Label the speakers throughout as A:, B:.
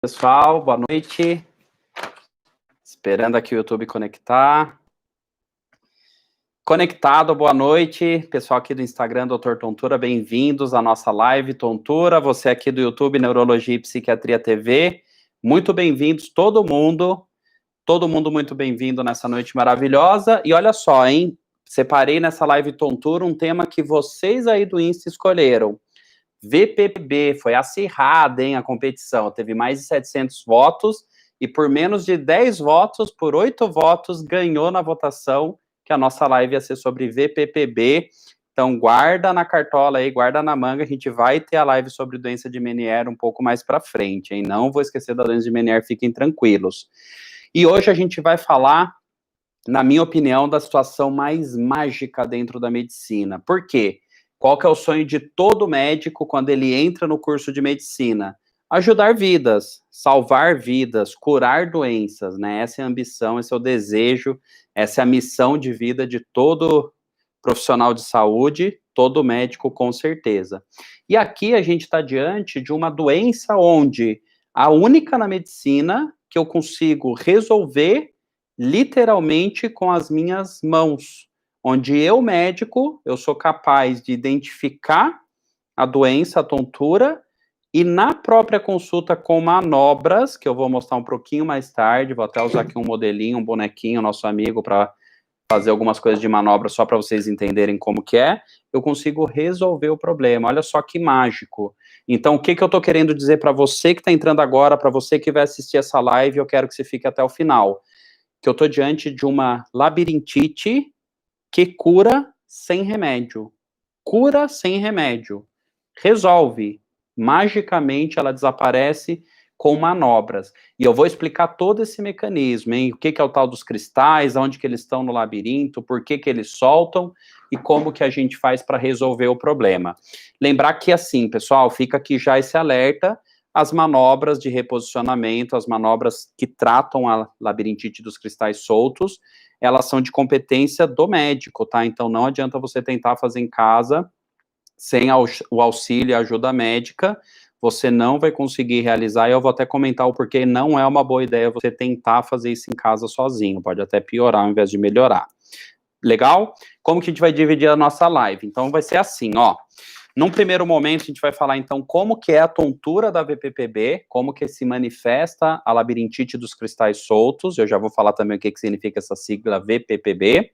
A: Pessoal, boa noite. Esperando aqui o YouTube conectar. Conectado, boa noite. Pessoal aqui do Instagram, Dr. Tontura, bem-vindos à nossa live Tontura. Você aqui do YouTube, Neurologia e Psiquiatria TV, muito bem-vindos, todo mundo muito bem-vindo nessa noite maravilhosa. E olha só, hein, separei nessa live Tontura um tema que vocês aí do Insta escolheram. VPPB, foi acirrada, hein, a competição, teve mais de 700 votos, e por menos de 10 votos, por 8 votos, ganhou na votação, que a nossa live ia ser sobre VPPB, então guarda na cartola aí, guarda na manga, a gente vai ter a live sobre doença de Meniere um pouco mais pra frente, hein, não vou esquecer da doença de Meniere, fiquem tranquilos. E hoje a gente vai falar, na minha opinião, da situação mais mágica dentro da medicina. Por quê? Qual que é o sonho de todo médico quando ele entra no curso de medicina? Ajudar vidas, salvar vidas, curar doenças, né? Essa é a ambição, esse é o desejo, essa é a missão de vida de todo profissional de saúde, todo médico com certeza. E aqui a gente está diante de uma doença onde a única na medicina que eu consigo resolver literalmente com as minhas mãos, onde eu, médico, eu sou capaz de identificar a doença, a tontura, e na própria consulta com manobras, que eu vou mostrar um pouquinho mais tarde, vou até usar aqui um modelinho, um bonequinho, nosso amigo, para fazer algumas coisas de manobra só para vocês entenderem como que é, eu consigo resolver o problema. Olha só que mágico. Então, o que eu estou querendo dizer para você que está entrando agora, para você que vai assistir essa live, eu quero que você fique até o final, que eu estou diante de uma labirintite que cura sem remédio. Cura sem remédio. Resolve. Magicamente ela desaparece com manobras. E eu vou explicar todo esse mecanismo, hein? O que é o tal dos cristais, onde que eles estão no labirinto, por que eles soltam e como que a gente faz para resolver o problema. Lembrar que assim, pessoal, fica aqui já esse alerta, as manobras de reposicionamento, as manobras que tratam a labirintite dos cristais soltos, elas são de competência do médico, tá? Então não adianta você tentar fazer em casa sem o auxílio e a ajuda médica, você não vai conseguir realizar, e eu vou até comentar o porquê não é uma boa ideia você tentar fazer isso em casa sozinho, pode até piorar ao invés de melhorar. Legal? Como que a gente vai dividir a nossa live? Então vai ser assim, ó. Num primeiro momento, a gente vai falar, então, como que é a tontura da VPPB, como que se manifesta a labirintite dos cristais soltos, eu já vou falar também o que significa essa sigla VPPB.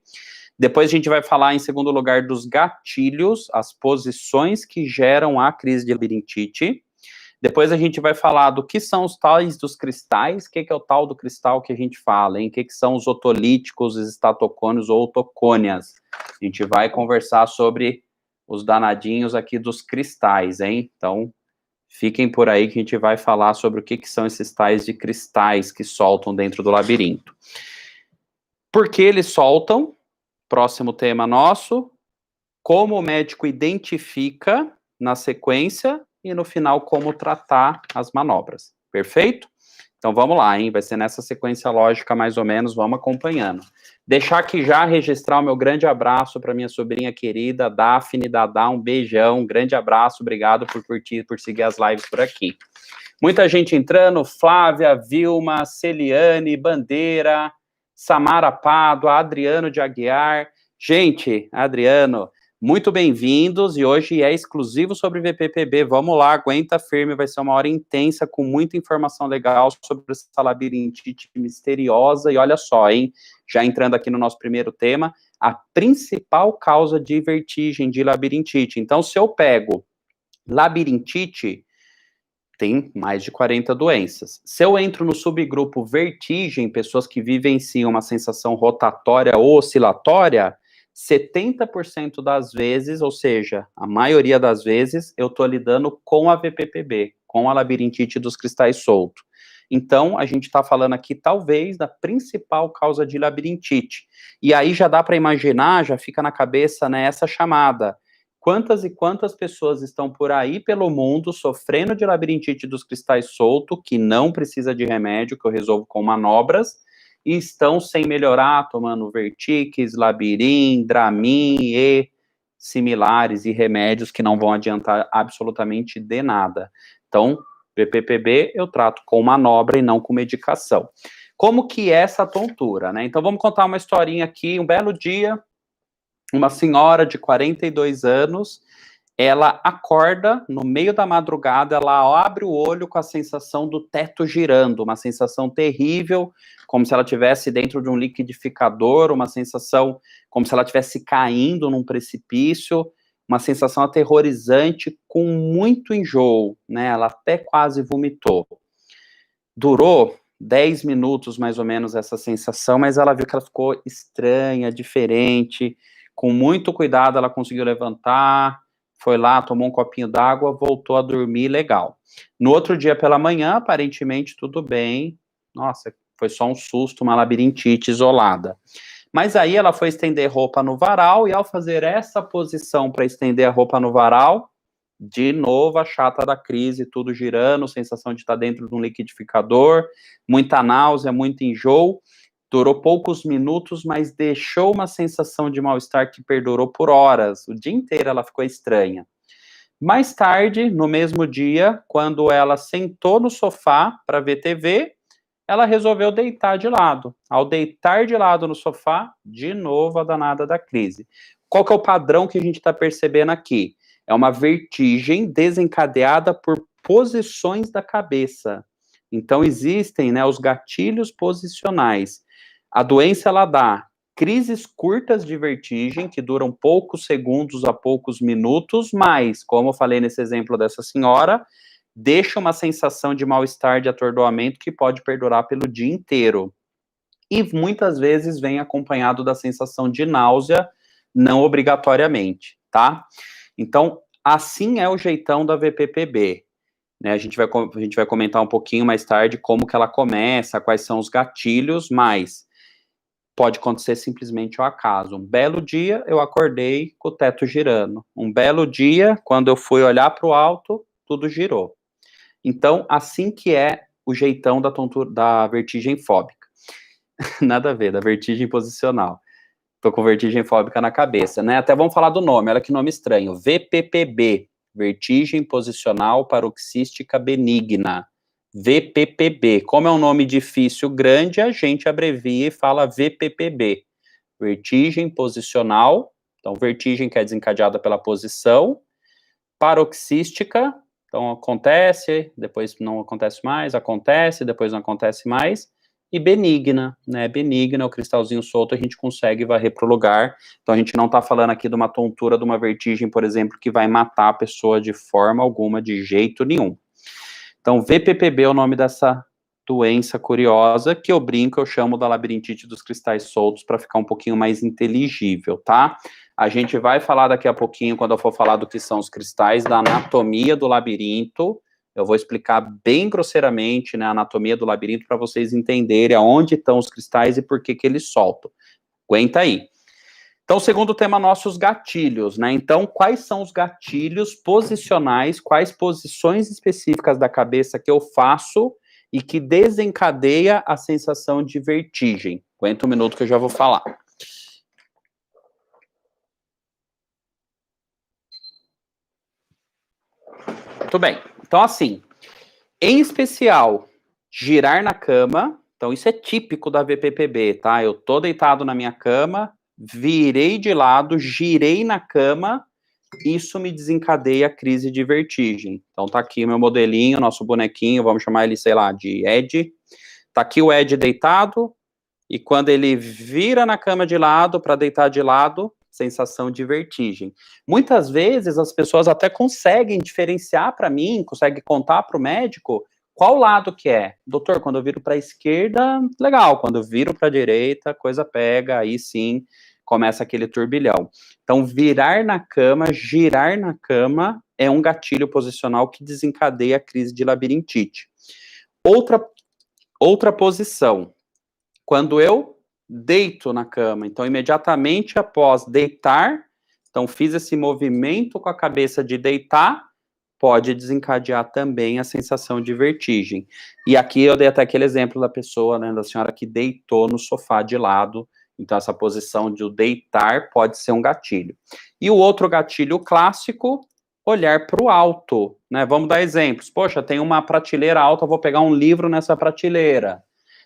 A: Depois a gente vai falar, em segundo lugar, dos gatilhos, as posições que geram a crise de labirintite. Depois a gente vai falar do que são os tais dos cristais, o que é o tal do cristal que a gente fala, hein? O que são os otolíticos, os estatocônios ou otocônias. A gente vai conversar sobre os danadinhos aqui dos cristais, hein? Então, fiquem por aí que a gente vai falar sobre o que são esses tais de cristais que soltam dentro do labirinto. Por que eles soltam? Próximo tema nosso, como o médico identifica na sequência e no final como tratar as manobras. Perfeito? Então vamos lá, hein? Vai ser nessa sequência lógica mais ou menos, vamos acompanhando. Deixar aqui já registrar o meu grande abraço para minha sobrinha querida, Daphne Dadá, um beijão, um grande abraço, obrigado por curtir, por seguir as lives por aqui. Muita gente entrando, Flávia, Vilma, Celiane, Bandeira, Samara Pádua, Adriano de Aguiar. Gente, Adriano, muito bem-vindos, e hoje é exclusivo sobre VPPB, vamos lá, aguenta firme, vai ser uma hora intensa, com muita informação legal sobre essa labirintite misteriosa, e olha só, hein, já entrando aqui no nosso primeiro tema, a principal causa de vertigem, de labirintite. Então, se eu pego labirintite, tem mais de 40 doenças. Se eu entro no subgrupo vertigem, pessoas que vivenciam uma sensação rotatória ou oscilatória, 70% das vezes, ou seja, a maioria das vezes, eu estou lidando com a VPPB, com a labirintite dos cristais soltos. Então, a gente está falando aqui, talvez, da principal causa de labirintite. E aí já dá para imaginar, já fica na cabeça, né, essa chamada. Quantas e quantas pessoas estão por aí pelo mundo sofrendo de labirintite dos cristais soltos, que não precisa de remédio, que eu resolvo com manobras, e estão sem melhorar, tomando Vertix, Labirin, Dramin e similares e remédios que não vão adiantar absolutamente de nada. Então, VPPB eu trato com manobra e não com medicação. Como que é essa tontura, né? Então vamos contar uma historinha aqui. Um belo dia, uma senhora de 42 anos, ela acorda no meio da madrugada, ela abre o olho com a sensação do teto girando, uma sensação terrível, como se ela estivesse dentro de um liquidificador, uma sensação como se ela estivesse caindo num precipício, uma sensação aterrorizante com muito enjoo, né? Ela até quase vomitou. Durou 10 minutos, mais ou menos, essa sensação, mas ela viu que ela ficou estranha, diferente. Com muito cuidado, ela conseguiu levantar, foi lá, tomou um copinho d'água, voltou a dormir legal. No outro dia pela manhã, aparentemente, tudo bem. Nossa, foi só um susto, uma labirintite isolada. Mas aí ela foi estender roupa no varal, e ao fazer essa posição para estender a roupa no varal, de novo a chata da crise, tudo girando, sensação de estar dentro de um liquidificador, muita náusea, muito enjoo, durou poucos minutos, mas deixou uma sensação de mal-estar que perdurou por horas, o dia inteiro ela ficou estranha. Mais tarde, no mesmo dia, quando ela sentou no sofá para ver TV, ela resolveu deitar de lado. Ao deitar de lado no sofá, de novo a danada da crise. Qual que é o padrão que a gente está percebendo aqui? É uma vertigem desencadeada por posições da cabeça. Então, existem, né, os gatilhos posicionais. A doença, ela dá crises curtas de vertigem, que duram poucos segundos a poucos minutos, mas, como eu falei nesse exemplo dessa senhora, deixa uma sensação de mal-estar, de atordoamento, que pode perdurar pelo dia inteiro. E muitas vezes vem acompanhado da sensação de náusea, não obrigatoriamente, tá? Então, assim é o jeitão da VPPB. Né, a gente vai comentar um pouquinho mais tarde como que ela começa, quais são os gatilhos, mas pode acontecer simplesmente ao acaso. Um belo dia, eu acordei com o teto girando. Um belo dia, quando eu fui olhar para o alto, tudo girou. Então, assim que é o jeitão da tontura, da vertigem fóbica. Nada a ver, da vertigem posicional. Tô com vertigem fóbica na cabeça, né? Até vamos falar do nome, olha que nome estranho. VPPB, vertigem posicional paroxística benigna. VPPB. Como é um nome difícil, grande, a gente abrevia e fala VPPB. Vertigem posicional, então vertigem que é desencadeada pela posição, paroxística, então acontece, depois não acontece mais, acontece, depois não acontece mais, e benigna, né? Benigna, o cristalzinho solto a gente consegue varrer para o lugar. Então a gente não está falando aqui de uma tontura, de uma vertigem, por exemplo, que vai matar a pessoa de forma alguma, de jeito nenhum. Então, VPPB é o nome dessa doença curiosa, que eu brinco, eu chamo da labirintite dos cristais soltos, para ficar um pouquinho mais inteligível, tá? A gente vai falar daqui a pouquinho, quando eu for falar do que são os cristais, da anatomia do labirinto. Eu vou explicar bem grosseiramente, né, a anatomia do labirinto, para vocês entenderem aonde estão os cristais e por que eles soltam. Aguenta aí. Então, segundo tema nosso, os gatilhos, né? Então, quais são os gatilhos posicionais, quais posições específicas da cabeça que eu faço e que desencadeia a sensação de vertigem? Aguenta um minuto que eu já vou falar. Muito bem. Então, assim, em especial, girar na cama. Então, isso é típico da VPPB, tá? Eu tô deitado na minha cama, virei de lado, girei na cama, isso me desencadeia a crise de vertigem. Então tá aqui o meu modelinho, nosso bonequinho, vamos chamar ele, sei lá, de Ed. Tá aqui o Ed deitado, e quando ele vira na cama de lado para deitar de lado, sensação de vertigem. Muitas vezes as pessoas até conseguem diferenciar para mim, conseguem contar para o médico qual lado que é. Doutor, quando eu viro para a esquerda, legal. Quando eu viro para a direita, coisa pega, aí sim começa aquele turbilhão. Então, virar na cama, girar na cama é um gatilho posicional que desencadeia a crise de labirintite. Outra posição, quando eu deito na cama, então imediatamente após deitar, então fiz esse movimento com a cabeça de deitar, pode desencadear também a sensação de vertigem. E aqui eu dei até aquele exemplo da pessoa, né, da senhora que deitou no sofá de lado, então essa posição de deitar pode ser um gatilho. E o outro gatilho clássico olhar para o alto, né? Vamos dar exemplos. Poxa, tem uma prateleira alta, vou pegar um livro nessa prateleira.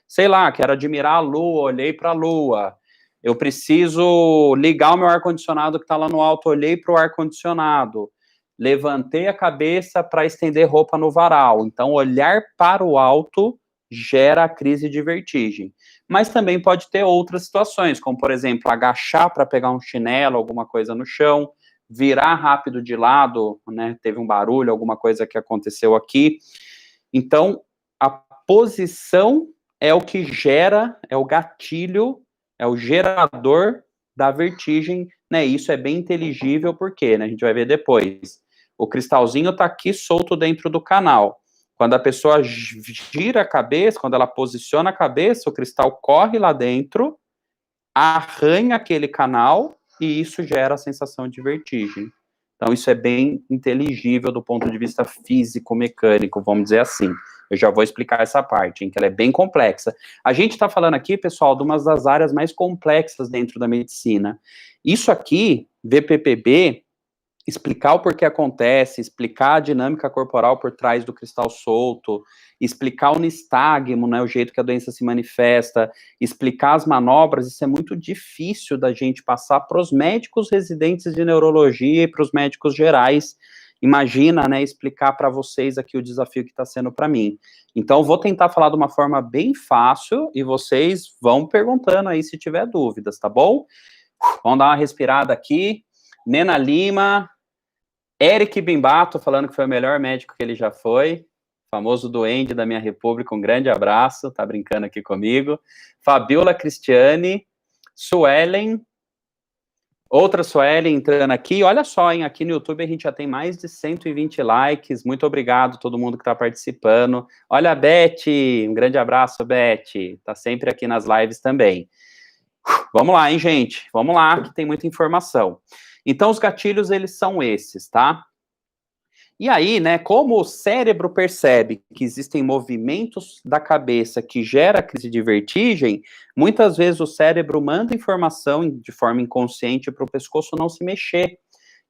A: Sei lá, quero admirar a lua, olhei para a lua. Eu preciso ligar o meu ar-condicionado que está lá no alto, olhei para o ar-condicionado. Levantei a cabeça para estender roupa no varal. Então, olhar para o alto gera a crise de vertigem. Mas também pode ter outras situações, como, por exemplo, agachar para pegar um chinelo, alguma coisa no chão, virar rápido de lado, né? Teve um barulho, alguma coisa que aconteceu aqui. Então, a posição é o que gera, é o gatilho, é o gerador da vertigem, né? Isso é bem inteligível, porque, né? A gente vai ver depois. O cristalzinho está aqui solto dentro do canal. Quando a pessoa gira a cabeça, quando ela posiciona a cabeça, o cristal corre lá dentro, arranha aquele canal e isso gera a sensação de vertigem. Então, isso é bem inteligível do ponto de vista físico-mecânico, vamos dizer assim. Eu já vou explicar essa parte, hein, que ela é bem complexa. A gente está falando aqui, pessoal, de uma das áreas mais complexas dentro da medicina. Isso aqui, VPPB, explicar o porquê acontece, explicar a dinâmica corporal por trás do cristal solto, explicar o nistagmo, né, o jeito que a doença se manifesta, explicar as manobras, isso é muito difícil da gente passar para os médicos residentes de neurologia e para os médicos gerais. Imagina, né, explicar para vocês aqui o desafio que está sendo para mim. Então, vou tentar falar de uma forma bem fácil e vocês vão perguntando aí se tiver dúvidas, tá bom? Vamos dar uma respirada aqui. Nena Lima, Eric Bimbato, falando que foi o melhor médico que ele já foi, famoso duende da minha república, um grande abraço, tá brincando aqui comigo. Fabiola Cristiane, Suelen, outra Suelen entrando aqui, olha só, hein, aqui no YouTube a gente já tem mais de 120 likes, muito obrigado a todo mundo que tá participando. Olha a Beth, um grande abraço, Beth, tá sempre aqui nas lives também. Vamos lá, hein, gente, vamos lá, que tem muita informação. Então, os gatilhos, eles são esses, tá? E aí, né, como o cérebro percebe que existem movimentos da cabeça que gera crise de vertigem, muitas vezes o cérebro manda informação de forma inconsciente para o pescoço não se mexer.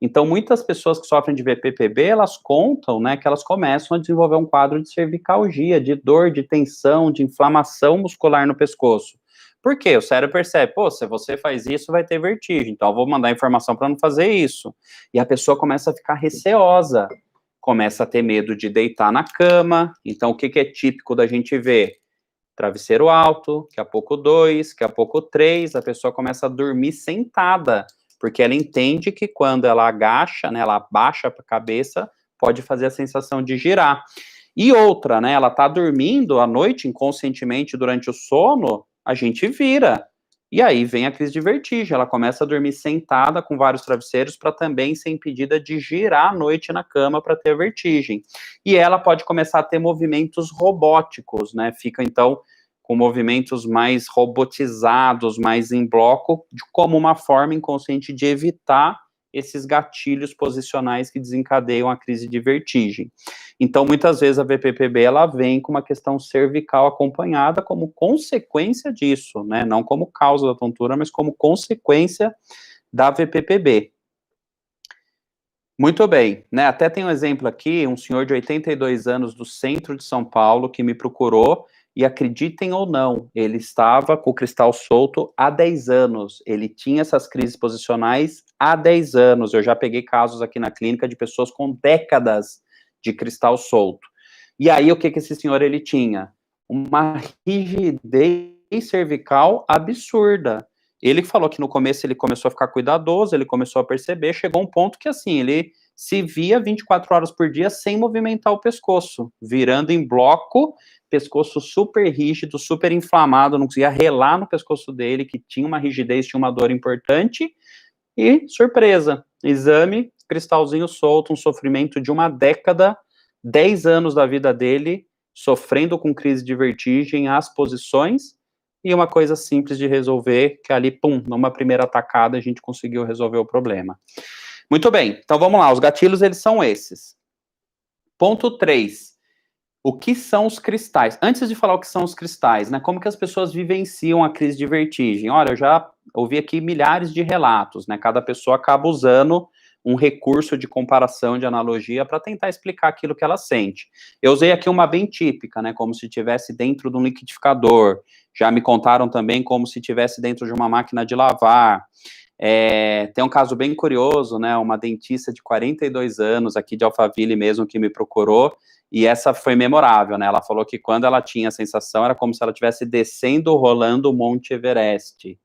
A: Então, muitas pessoas que sofrem de VPPB, elas contam, né, que elas começam a desenvolver um quadro de cervicalgia, de dor, de tensão, de inflamação muscular no pescoço. Por quê? O cérebro percebe, pô, se você faz isso, vai ter vertigem, então eu vou mandar informação para não fazer isso. E a pessoa começa a ficar receosa, começa a ter medo de deitar na cama. Então, o que é típico da gente ver? Travesseiro alto, daqui a pouco 2, daqui a pouco 3, a pessoa começa a dormir sentada, porque ela entende que quando ela agacha, né, ela abaixa a cabeça, pode fazer a sensação de girar. E outra, né, ela tá dormindo à noite, inconscientemente, durante o sono, a gente vira. E aí vem a crise de vertigem, ela começa a dormir sentada com vários travesseiros para também ser impedida de girar à noite na cama para ter vertigem. E ela pode começar a ter movimentos robóticos, né? Fica então com movimentos mais robotizados, mais em bloco, como uma forma inconsciente de evitar esses gatilhos posicionais que desencadeiam a crise de vertigem. Então, muitas vezes a VPPB, ela vem com uma questão cervical acompanhada como consequência disso, né, não como causa da tontura, mas como consequência da VPPB. Muito bem, né, até tem um exemplo aqui, um senhor de 82 anos do centro de São Paulo que me procurou, e acreditem ou não, ele estava com o cristal solto há 10 anos, ele tinha essas crises posicionais há 10 anos, eu já peguei casos aqui na clínica de pessoas com décadas de cristal solto. E aí, o que esse senhor, ele tinha? Uma rigidez cervical absurda. Ele falou que no começo ele começou a ficar cuidadoso, ele começou a perceber, chegou um ponto que, assim, ele se via 24 horas por dia sem movimentar o pescoço, virando em bloco, pescoço super rígido, super inflamado, não conseguia relar no pescoço dele, que tinha uma rigidez, tinha uma dor importante, e, surpresa, exame, cristalzinho solto, um sofrimento de uma década, 10 anos da vida dele, sofrendo com crise de vertigem, as posições, e uma coisa simples de resolver, que ali, pum, numa primeira atacada, a gente conseguiu resolver o problema. Muito bem, então vamos lá, os gatilhos, eles são esses. Ponto 3. O que são os cristais? Antes de falar o que são os cristais, né, como que as pessoas vivenciam a crise de vertigem? Olha, eu já ouvi aqui milhares de relatos, né, cada pessoa acaba usando um recurso de comparação, de analogia, para tentar explicar aquilo que ela sente. Eu usei aqui uma bem típica, né, como se estivesse dentro de um liquidificador. Já me contaram também como se estivesse dentro de uma máquina de lavar. Tem um caso bem curioso, né, uma dentista de 42 anos, aqui de Alphaville mesmo, que me procurou, e essa foi memorável, né, ela falou que quando ela tinha a sensação, era como se ela estivesse descendo, rolando o Monte Everest,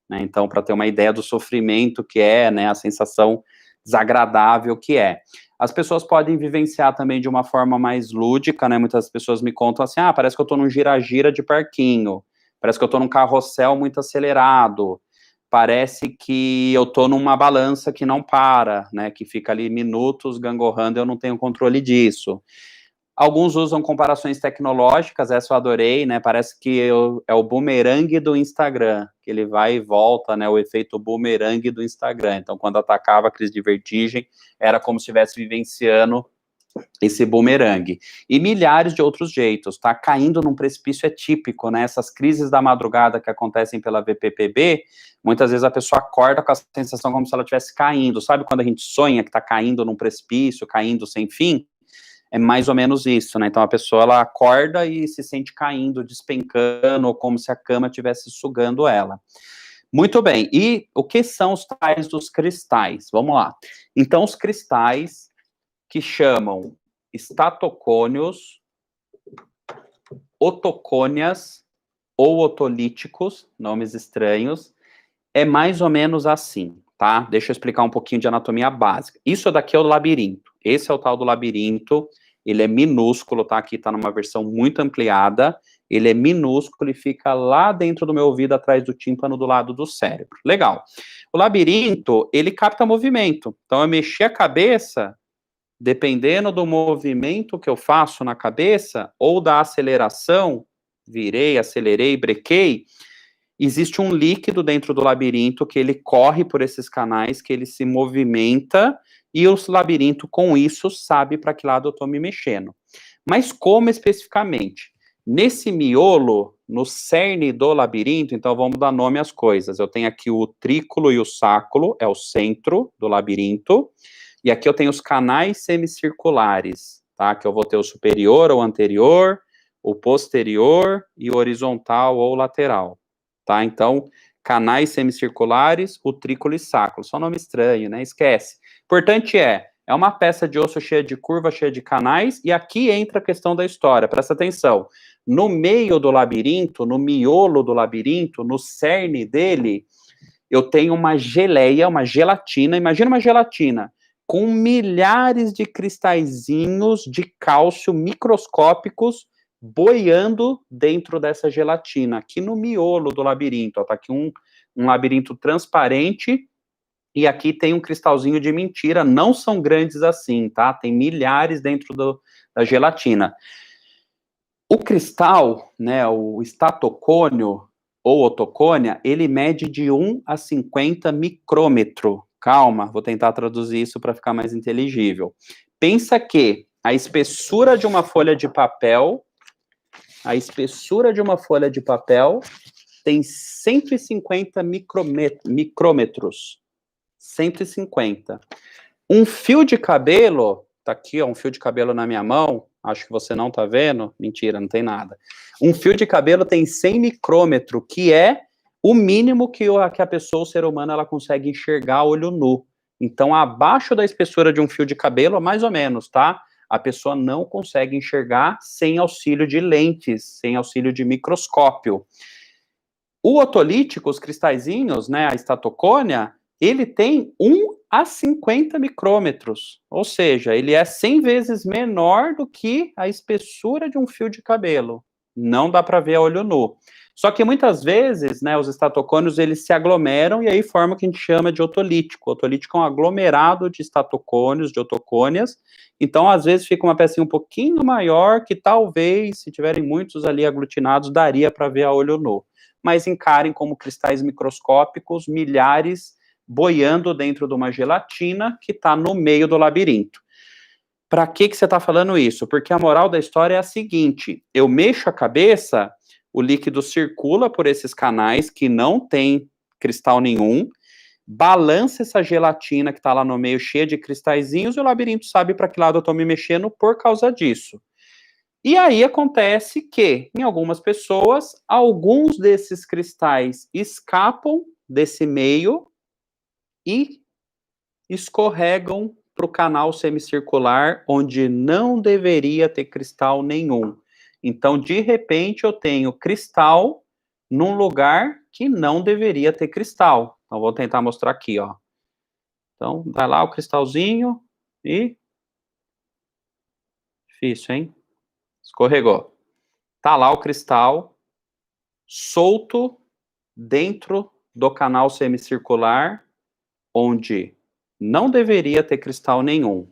A: né, então, para ter uma ideia do sofrimento que é, né, a sensação desagradável que é. As pessoas podem vivenciar também de uma forma mais lúdica, né, muitas pessoas me contam assim, parece que eu tô num gira-gira de parquinho, parece que eu tô num carrossel muito acelerado, parece que eu tô numa balança que não para, né, que fica ali minutos gangorrando e eu não tenho controle disso. Alguns usam comparações tecnológicas, essa eu adorei, né, parece que é o bumerangue do Instagram, que ele vai e volta, né, o efeito bumerangue do Instagram. Então, quando atacava a crise de vertigem, era como se estivesse vivenciando esse bumerangue. E milhares de outros jeitos, tá? Caindo num precipício é típico, né? Essas crises da madrugada que acontecem pela VPPB, muitas vezes a pessoa acorda com a sensação como se ela estivesse caindo. Sabe quando a gente sonha que tá caindo num precipício, caindo sem fim? É mais ou menos isso, né? Então a pessoa, ela acorda e se sente caindo, despencando, ou como se a cama estivesse sugando ela. Muito bem, e o que são os tais dos cristais? Vamos lá. Então, os cristais que chamam estatocônios, otocônias ou otolíticos, nomes estranhos, é mais ou menos assim, tá? Deixa eu explicar um pouquinho de anatomia básica. Isso daqui é o labirinto. Esse é o tal do labirinto, ele é minúsculo, tá? Aqui tá numa versão muito ampliada, ele é minúsculo e fica lá dentro do meu ouvido, atrás do tímpano, do lado do cérebro. Legal. O labirinto, ele capta movimento. Então, eu mexi a cabeça, dependendo do movimento que eu faço na cabeça, ou da aceleração, virei, acelerei, brequei, existe um líquido dentro do labirinto que ele corre por esses canais, que ele se movimenta, e o labirinto, com isso, sabe para que lado eu estou me mexendo. Mas como especificamente? Nesse miolo, no cerne do labirinto, então vamos dar nome às coisas. Eu tenho aqui o utrículo e o sáculo, é o centro do labirinto, e aqui eu tenho os canais semicirculares, tá? Que eu vou ter o superior ou anterior, o posterior e o horizontal ou lateral, tá? Então, canais semicirculares, utrículo e sáculo. Só nome estranho, né? Esquece. Importante é uma peça de osso cheia de curvas, cheia de canais, e aqui entra a questão da história, presta atenção. No meio do labirinto, no miolo do labirinto, no cerne dele, eu tenho uma geleia, uma gelatina, imagina uma gelatina, com milhares de cristalzinhos de cálcio microscópicos boiando dentro dessa gelatina, aqui no miolo do labirinto. Está aqui um labirinto transparente, e aqui tem um cristalzinho de mentira, não são grandes assim, tá? Tem milhares dentro da gelatina. O cristal, né, o estatocônio ou otocônia, ele mede de 1 a 50 micrômetro. Calma, vou tentar traduzir isso para ficar mais inteligível. Pensa que a espessura de uma folha de papel, tem 150 micrômetros. 150. Um fio de cabelo, tá aqui, ó, um fio de cabelo na minha mão, acho que você não tá vendo, mentira, não tem nada. Um fio de cabelo tem 100 micrômetro, que é o mínimo que a pessoa, o ser humano, ela consegue enxergar a olho nu. Então, abaixo da espessura de um fio de cabelo, mais ou menos, tá? A pessoa não consegue enxergar sem auxílio de lentes, sem auxílio de microscópio. O otolítico, os cristalzinhos, né, a estatocônia, ele tem 1 a 50 micrômetros, ou seja, ele é 100 vezes menor do que a espessura de um fio de cabelo. Não dá para ver a olho nu. Só que muitas vezes, né, os estatocônios, eles se aglomeram e aí forma o que a gente chama de otolítico. O otolítico é um aglomerado de estatocônios, de otocônias. Então, às vezes, fica uma pecinha um pouquinho maior que talvez, se tiverem muitos ali aglutinados, daria para ver a olho nu. Mas encarem como cristais microscópicos, milhares boiando dentro de uma gelatina que está no meio do labirinto. Para que você está falando isso? Porque a moral da história é a seguinte: eu mexo a cabeça, o líquido circula por esses canais que não tem cristal nenhum, balança essa gelatina que está lá no meio, cheia de cristalzinhos, e o labirinto sabe para que lado eu estou me mexendo por causa disso. E aí acontece que, em algumas pessoas, alguns desses cristais escapam desse meio e escorregam para o canal semicircular, onde não deveria ter cristal nenhum. Então, de repente, eu tenho cristal num lugar que não deveria ter cristal. Então, vou tentar mostrar aqui, ó. Então, vai lá o cristalzinho e... Difícil, hein? Escorregou. Tá lá o cristal solto dentro do canal semicircular, onde não deveria ter cristal nenhum.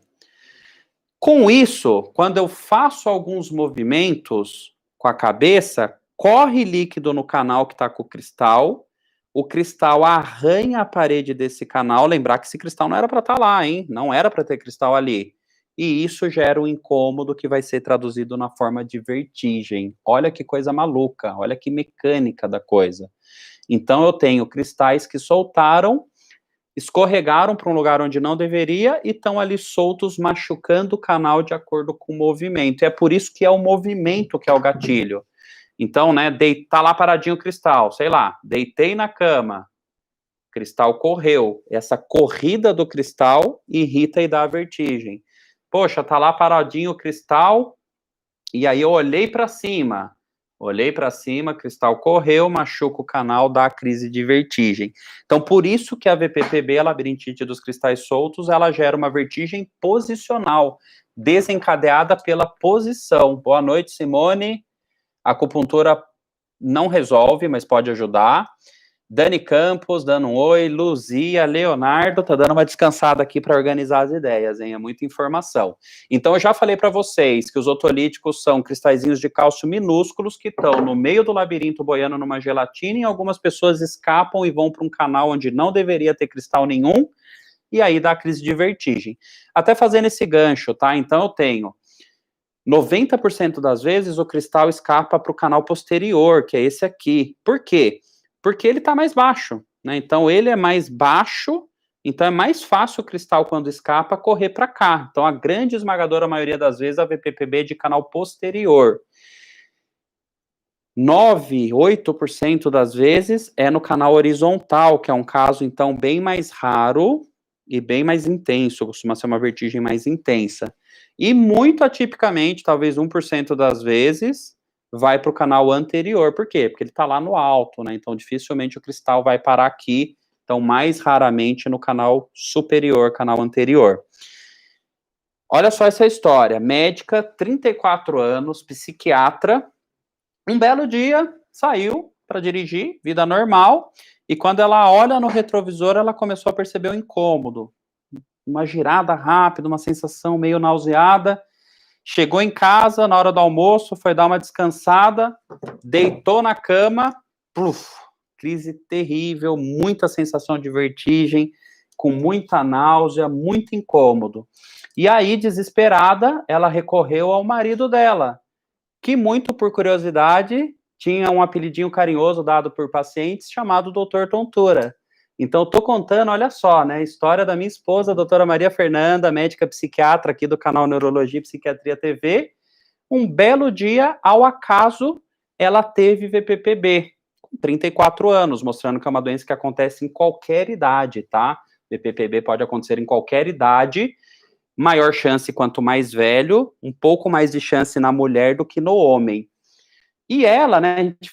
A: Com isso, quando eu faço alguns movimentos com a cabeça, corre líquido no canal que está com o cristal arranha a parede desse canal, lembrar que esse cristal não era para estar lá, hein? Não era para ter cristal ali. E isso gera um incômodo que vai ser traduzido na forma de vertigem. Olha que coisa maluca, olha que mecânica da coisa. Então eu tenho cristais que soltaram, escorregaram para um lugar onde não deveria e estão ali soltos, machucando o canal de acordo com o movimento. E é por isso que é o movimento que é o gatilho. Então, né, tá lá paradinho o cristal, sei lá, deitei na cama, cristal correu. Essa corrida do cristal irrita e dá a vertigem. Poxa, tá lá paradinho o cristal, e aí eu olhei para cima, cristal correu, machuca o canal, dá a crise de vertigem. Então, por isso que a VPPB, a labirintite dos cristais soltos, ela gera uma vertigem posicional, desencadeada pela posição. Boa noite, Simone. A acupuntura não resolve, mas pode ajudar. Dani Campos, dando um oi. Luzia, Leonardo, tá dando uma descansada aqui para organizar as ideias, hein? É muita informação. Então, eu já falei para vocês que os otolíticos são cristalzinhos de cálcio minúsculos que estão no meio do labirinto boiando numa gelatina e algumas pessoas escapam e vão para um canal onde não deveria ter cristal nenhum e aí dá a crise de vertigem. Até fazendo esse gancho, tá? Então, eu tenho 90% das vezes o cristal escapa para o canal posterior, que é esse aqui. Por quê? Porque ele está mais baixo, né? Então ele é mais baixo, então é mais fácil o cristal, quando escapa, correr para cá. Então a grande esmagadora maioria das vezes a VPPB é de canal posterior. 9, 8% das vezes é no canal horizontal, que é um caso, então, bem mais raro e bem mais intenso, costuma ser uma vertigem mais intensa. E muito atipicamente, talvez 1% das vezes, vai para o canal anterior. Por quê? Porque ele está lá no alto, né? Então, dificilmente o cristal vai parar aqui. Então, mais raramente no canal superior, canal anterior. Olha só essa história. Médica, 34 anos, psiquiatra. Um belo dia, saiu para dirigir, vida normal. E quando ela olha no retrovisor, ela começou a perceber um incômodo. Uma girada rápida, uma sensação meio nauseada. Chegou em casa, na hora do almoço, foi dar uma descansada, deitou na cama, pluf, crise terrível, muita sensação de vertigem, com muita náusea, muito incômodo. E aí, desesperada, ela recorreu ao marido dela, que, muito por curiosidade, tinha um apelidinho carinhoso dado por pacientes chamado Dr. Tontura. Então, eu tô contando, olha só, né, a história da minha esposa, a doutora Maria Fernanda, médica psiquiatra aqui do canal Neurologia e Psiquiatria TV. Um belo dia, ao acaso, ela teve VPPB, com 34 anos, mostrando que é uma doença que acontece em qualquer idade, tá? VPPB pode acontecer em qualquer idade, maior chance quanto mais velho, um pouco mais de chance na mulher do que no homem. E ela, né, a gente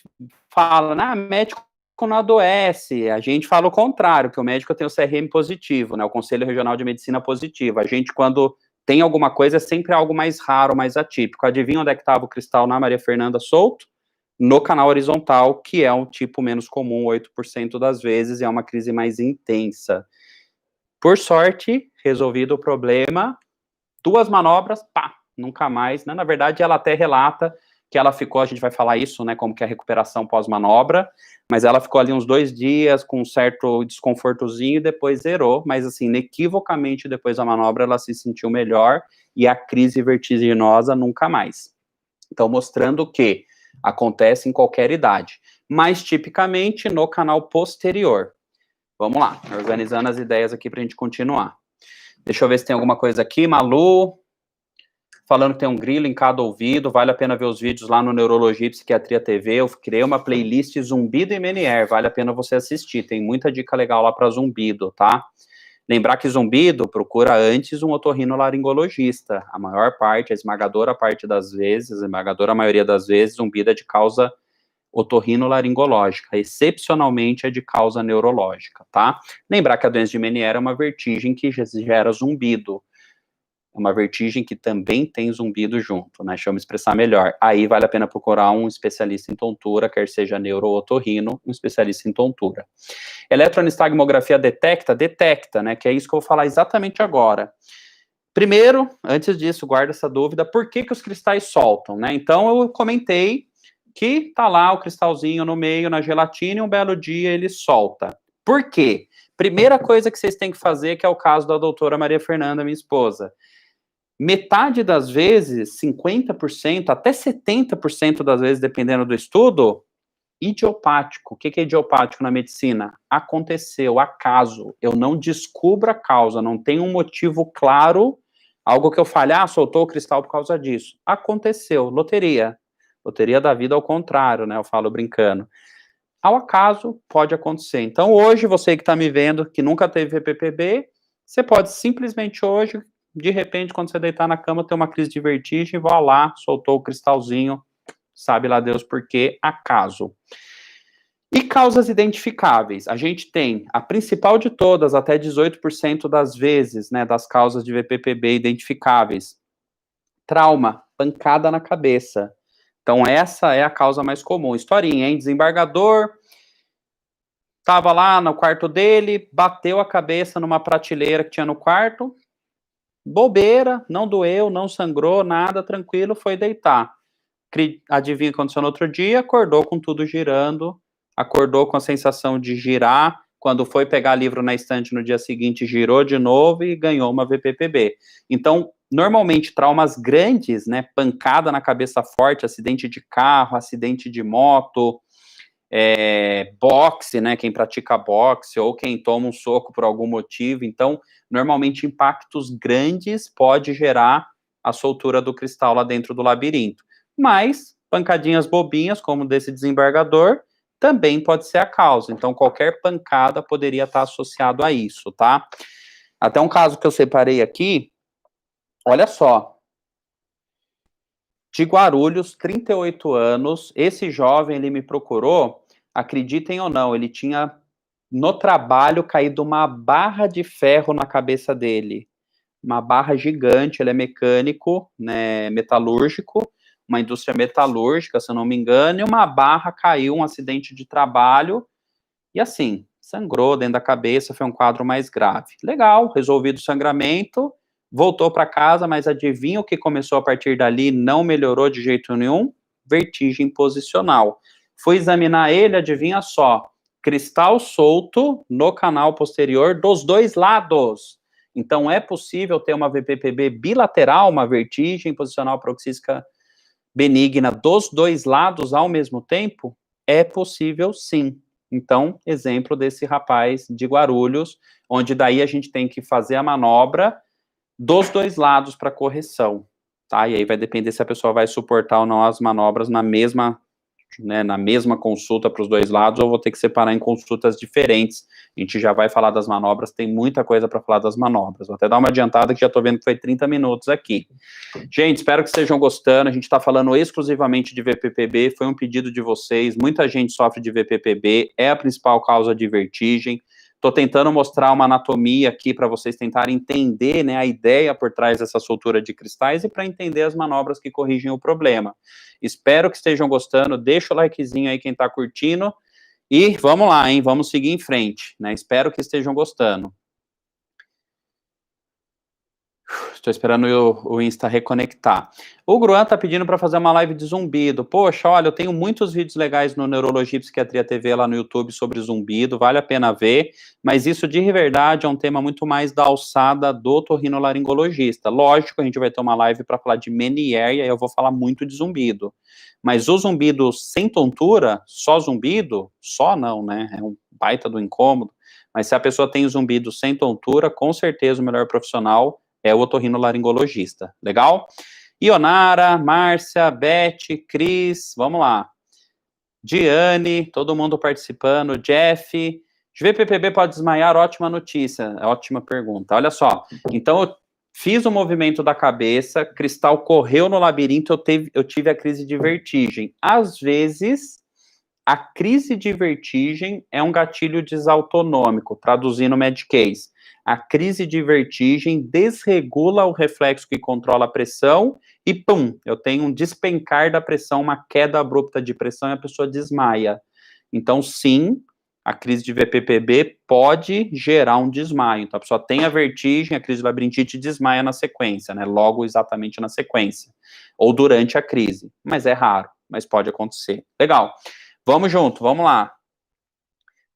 A: fala, né, médico não adoece, a gente fala o contrário, que o médico tem o CRM positivo, né, o Conselho Regional de Medicina positivo. A gente, quando tem alguma coisa, é sempre algo mais raro, mais atípico. Adivinha onde é que estava o cristal na Maria Fernanda solto? No canal horizontal, que é um tipo menos comum, 8% das vezes, e é uma crise mais intensa. Por sorte, resolvido o problema, 2 manobras, pá, nunca mais, né? Na verdade, ela até relata que ela ficou, a gente vai falar isso, né, como que é a recuperação pós-manobra, mas ela ficou ali uns 2 dias com um certo desconfortozinho e depois zerou, mas assim, inequivocamente, depois da manobra, ela se sentiu melhor e a crise vertiginosa nunca mais. Então, mostrando que acontece em qualquer idade, mas tipicamente no canal posterior. Vamos lá, organizando as ideias aqui para a gente continuar. Deixa eu ver se tem alguma coisa aqui. Malu, falando que tem um grilo em cada ouvido, vale a pena ver os vídeos lá no Neurologia e Psiquiatria TV. Eu criei uma playlist zumbido e Menier, vale a pena você assistir. Tem muita dica legal lá para zumbido, tá? Lembrar que zumbido procura antes um otorrinolaringologista. A maior parte, a esmagadora parte das vezes, a esmagadora maioria das vezes, zumbido é de causa otorrinolaringológica, excepcionalmente é de causa neurológica, tá? Lembrar que a doença de Meniere é uma vertigem que gera zumbido, é uma vertigem que também tem zumbido junto, né? Deixa eu me expressar melhor. Aí vale a pena procurar um especialista em tontura, quer seja neuro ou otorrino, um especialista em tontura. Eletroanestagmografia detecta, né? Que é isso que eu vou falar exatamente agora. Primeiro, antes disso, guarda essa dúvida, por que os cristais soltam, né? Então, eu comentei que tá lá o cristalzinho no meio, na gelatina, e um belo dia ele solta. Por quê? Primeira coisa que vocês têm que fazer, que é o caso da doutora Maria Fernanda, minha esposa. Metade das vezes, 50%, até 70% das vezes, dependendo do estudo, idiopático. O que é idiopático na medicina? Aconteceu, acaso. Eu não descubro a causa, não tem um motivo claro, algo que eu fale, soltou o cristal por causa disso. Aconteceu, loteria. Loteria da vida ao contrário, né? Eu falo brincando. Ao acaso, pode acontecer. Então, hoje, você que está me vendo, que nunca teve VPPB, você pode simplesmente hoje, de repente, quando você deitar na cama, ter uma crise de vertigem, vá lá, soltou o cristalzinho, sabe lá Deus por quê, acaso. E causas identificáveis? A gente tem a principal de todas, até 18% das vezes, né, das causas de VPPB identificáveis. Trauma, pancada na cabeça. Então, essa é a causa mais comum. Historinha, hein? Desembargador, estava lá no quarto dele, bateu a cabeça numa prateleira que tinha no quarto, bobeira, não doeu, não sangrou, nada, tranquilo, foi deitar. Adivinha o que aconteceu no outro dia? Acordou com tudo girando, acordou com a sensação de girar, quando foi pegar livro na estante no dia seguinte, girou de novo e ganhou uma VPPB. Então, normalmente, traumas grandes, né, pancada na cabeça forte, acidente de carro, acidente de moto, boxe, né, quem pratica boxe, ou quem toma um soco por algum motivo, então, normalmente, impactos grandes pode gerar a soltura do cristal lá dentro do labirinto. Mas, pancadinhas bobinhas, como desse desembargador, também pode ser a causa. Então, qualquer pancada poderia estar associado a isso, tá? Até um caso que eu separei aqui, olha só, de Guarulhos, 38 anos, esse jovem, ele me procurou, acreditem ou não, ele tinha, no trabalho, caído uma barra de ferro na cabeça dele, uma barra gigante, ele é mecânico, né, metalúrgico, uma indústria metalúrgica, se eu não me engano, e uma barra caiu, um acidente de trabalho, e assim, sangrou dentro da cabeça, foi um quadro mais grave. Legal, resolvido o sangramento, voltou para casa, mas adivinha o que começou a partir dali, não melhorou de jeito nenhum? Vertigem posicional. Fui examinar ele, adivinha só, cristal solto no canal posterior dos dois lados. Então, é possível ter uma VPPB bilateral, uma vertigem posicional paroxística benigna dos dois lados ao mesmo tempo? É possível, sim. Então, exemplo desse rapaz de Guarulhos, onde daí a gente tem que fazer a manobra dos dois lados para correção, tá? E aí vai depender se a pessoa vai suportar ou não as manobras na mesma consulta para os dois lados, ou vou ter que separar em consultas diferentes. A gente já vai falar das manobras, tem muita coisa para falar das manobras. Vou até dar uma adiantada que já estou vendo que foi 30 minutos aqui. Gente, espero que estejam gostando. A gente está falando exclusivamente de VPPB, foi um pedido de vocês. Muita gente sofre de VPPB, é a principal causa de vertigem. Estou tentando mostrar uma anatomia aqui para vocês tentarem entender, né, a ideia por trás dessa soltura de cristais e para entender as manobras que corrigem o problema. Espero que estejam gostando. Deixa o likezinho aí quem está curtindo. E vamos lá, hein? Vamos seguir em frente, né? Espero que estejam gostando. Estou esperando o Insta reconectar. O Gruan tá pedindo para fazer uma live de zumbido. Poxa, olha, eu tenho muitos vídeos legais no Neurologia e Psiquiatria TV lá no YouTube sobre zumbido, vale a pena ver, mas isso de verdade é um tema muito mais da alçada do otorrinolaringologista. Lógico, a gente vai ter uma live para falar de Meniere, e aí eu vou falar muito de zumbido. Mas o zumbido sem tontura, só zumbido, só não, né? É um baita do incômodo. Mas se a pessoa tem zumbido sem tontura, com certeza o melhor profissional é o otorrinolaringologista. Legal? Ionara, Márcia, Beth, Cris, vamos lá. Diane, todo mundo participando, Jeff. VPPB pode desmaiar? Ótima notícia, ótima pergunta. Olha só, então eu fiz o movimento da cabeça, Cristal correu no labirinto, eu tive a crise de vertigem. Às vezes, a crise de vertigem é um gatilho desautonômico, traduzindo Medcase. A crise de vertigem desregula o reflexo que controla a pressão e, pum, eu tenho um despencar da pressão, uma queda abrupta de pressão e a pessoa desmaia. Então, sim, a crise de VPPB pode gerar um desmaio. Então, a pessoa tem a vertigem, a crise de labirintite desmaia na sequência, né? Logo, exatamente na sequência. Ou durante a crise. Mas é raro, mas pode acontecer. Legal. Vamos junto, vamos lá.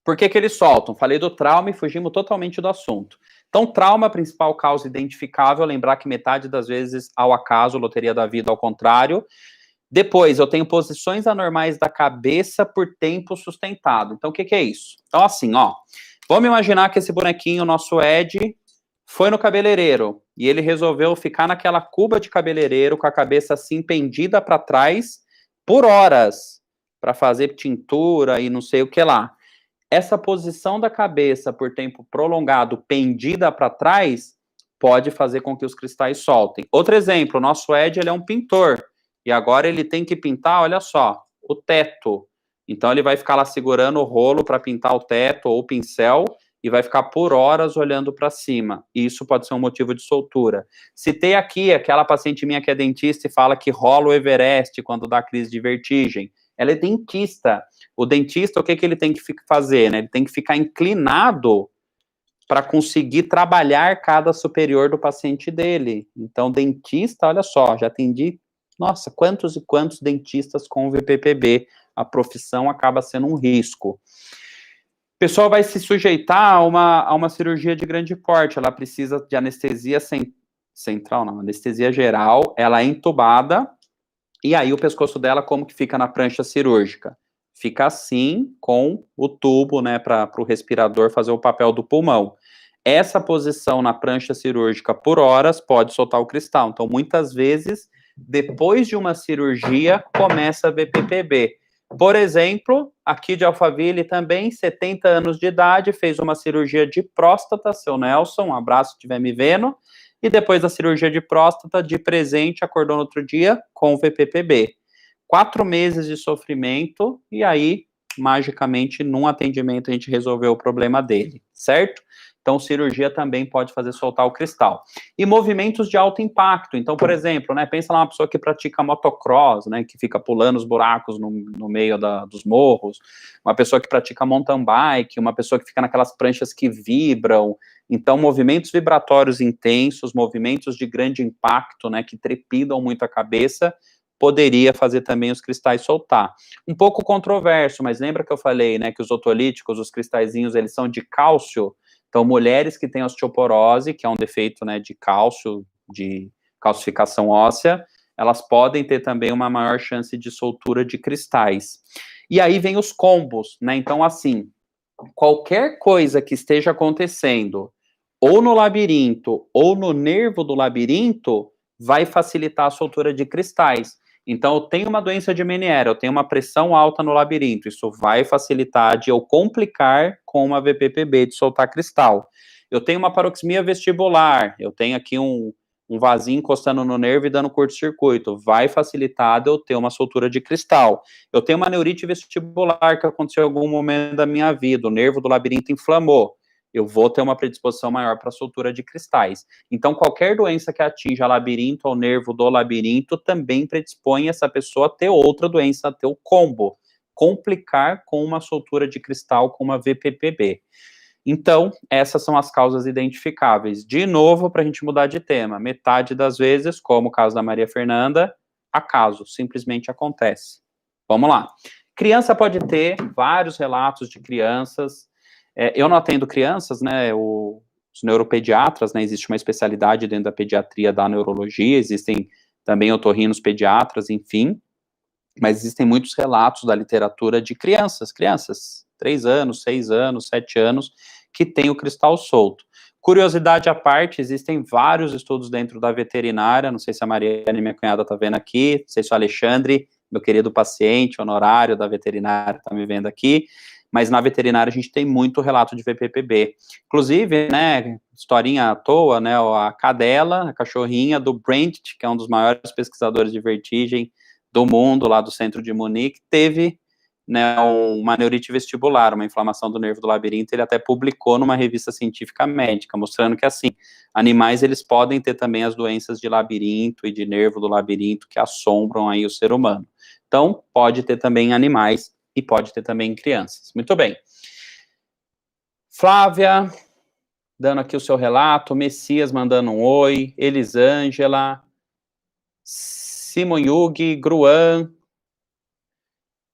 A: Por que que eles soltam? Falei do trauma e fugimos totalmente do assunto. Então, trauma, principal causa identificável, lembrar que metade das vezes ao acaso, loteria da vida ao contrário. Depois, eu tenho posições anormais da cabeça por tempo sustentado. Então, o que que é isso? Então, assim, ó, vamos imaginar que esse bonequinho, nosso Ed, foi no cabeleireiro e ele resolveu ficar naquela cuba de cabeleireiro com a cabeça assim pendida para trás por horas para fazer tintura e não sei o que lá. Essa posição da cabeça por tempo prolongado, pendida para trás, pode fazer com que os cristais soltem. Outro exemplo, o nosso Ed, ele é um pintor, e agora ele tem que pintar, olha só, o teto. Então ele vai ficar lá segurando o rolo para pintar o teto ou o pincel, e vai ficar por horas olhando para cima. Isso pode ser um motivo de soltura. Citei aqui aquela paciente minha que é dentista e fala que rola o Everest quando dá crise de vertigem. Ela é dentista. O dentista, o que ele tem que fazer, né? Ele tem que ficar inclinado para conseguir trabalhar cada superior do paciente dele. Então, dentista, olha só, já atendi, nossa, quantos e quantos dentistas com VPPB. A profissão acaba sendo um risco. O pessoal vai se sujeitar a uma cirurgia de grande porte, ela precisa de anestesia central, não, anestesia geral, ela é entubada, e aí o pescoço dela como que fica na prancha cirúrgica? Fica assim, com o tubo, né, para o respirador fazer o papel do pulmão. Essa posição na prancha cirúrgica por horas pode soltar o cristal. Então, muitas vezes, depois de uma cirurgia, começa a VPPB. Por exemplo, aqui de Alphaville também, 70 anos de idade, fez uma cirurgia de próstata, seu Nelson, um abraço se estiver me vendo, e depois da cirurgia de próstata, de presente, acordou no outro dia com VPPB. 4 meses de sofrimento, e aí, magicamente, num atendimento, a gente resolveu o problema dele, certo? Então, cirurgia também pode fazer soltar o cristal. E movimentos de alto impacto. Então, por exemplo, né, pensa lá uma pessoa que pratica motocross, né, que fica pulando os buracos no meio dos morros, uma pessoa que pratica mountain bike, uma pessoa que fica naquelas pranchas que vibram. Então, movimentos vibratórios intensos, movimentos de grande impacto, né, que trepidam muito a cabeça, poderia fazer também os cristais soltar. Um pouco controverso, mas lembra que eu falei, né, que os otolíticos, os cristalzinhos, eles são de cálcio. Então, mulheres que têm osteoporose, que é um defeito, né, de cálcio, de calcificação óssea, elas podem ter também uma maior chance de soltura de cristais. E aí vem os combos, né? Então, assim, qualquer coisa que esteja acontecendo, ou no labirinto, ou no nervo do labirinto, vai facilitar a soltura de cristais. Então, eu tenho uma doença de Meniere, eu tenho uma pressão alta no labirinto, isso vai facilitar de eu complicar com uma VPPB, de soltar cristal. Eu tenho uma paroxismia vestibular, eu tenho aqui um vasinho encostando no nervo e dando curto-circuito, vai facilitar de eu ter uma soltura de cristal. Eu tenho uma neurite vestibular que aconteceu em algum momento da minha vida, o nervo do labirinto inflamou, eu vou ter uma predisposição maior para soltura de cristais. Então, qualquer doença que atinja labirinto ou nervo do labirinto também predispõe essa pessoa a ter outra doença, a ter o combo, complicar com uma soltura de cristal com uma VPPB. Então, essas são as causas identificáveis. De novo, para a gente mudar de tema, metade das vezes, como o caso da Maria Fernanda, acaso, simplesmente acontece. Vamos lá. Criança pode ter vários relatos de crianças. Eu não atendo crianças, né? Os neuropediatras, né? Existe uma especialidade dentro da pediatria da neurologia, existem também otorrinos pediatras, enfim. Mas existem muitos relatos da literatura de crianças, 3 anos, 6 anos, 7 anos, que tem o cristal solto. Curiosidade à parte, existem vários estudos dentro da veterinária, não sei se a Mariana, minha cunhada, está vendo aqui, não sei se o Alexandre, meu querido paciente honorário da veterinária, está me vendo aqui, mas na veterinária a gente tem muito relato de VPPB. Inclusive, né, historinha à toa, né, a cadela, a cachorrinha do Brandt, que é um dos maiores pesquisadores de vertigem do mundo, lá do centro de Munique, teve, né, uma neurite vestibular, uma inflamação do nervo do labirinto. Ele até publicou numa revista científica médica, mostrando que, assim, animais, eles podem ter também as doenças de labirinto e de nervo do labirinto que assombram aí o ser humano. Então, pode ter também em animais e pode ter também em crianças. Muito bem. Flávia, dando aqui o seu relato, Messias mandando um oi, Elisângela, Simon Yugi, Gruan,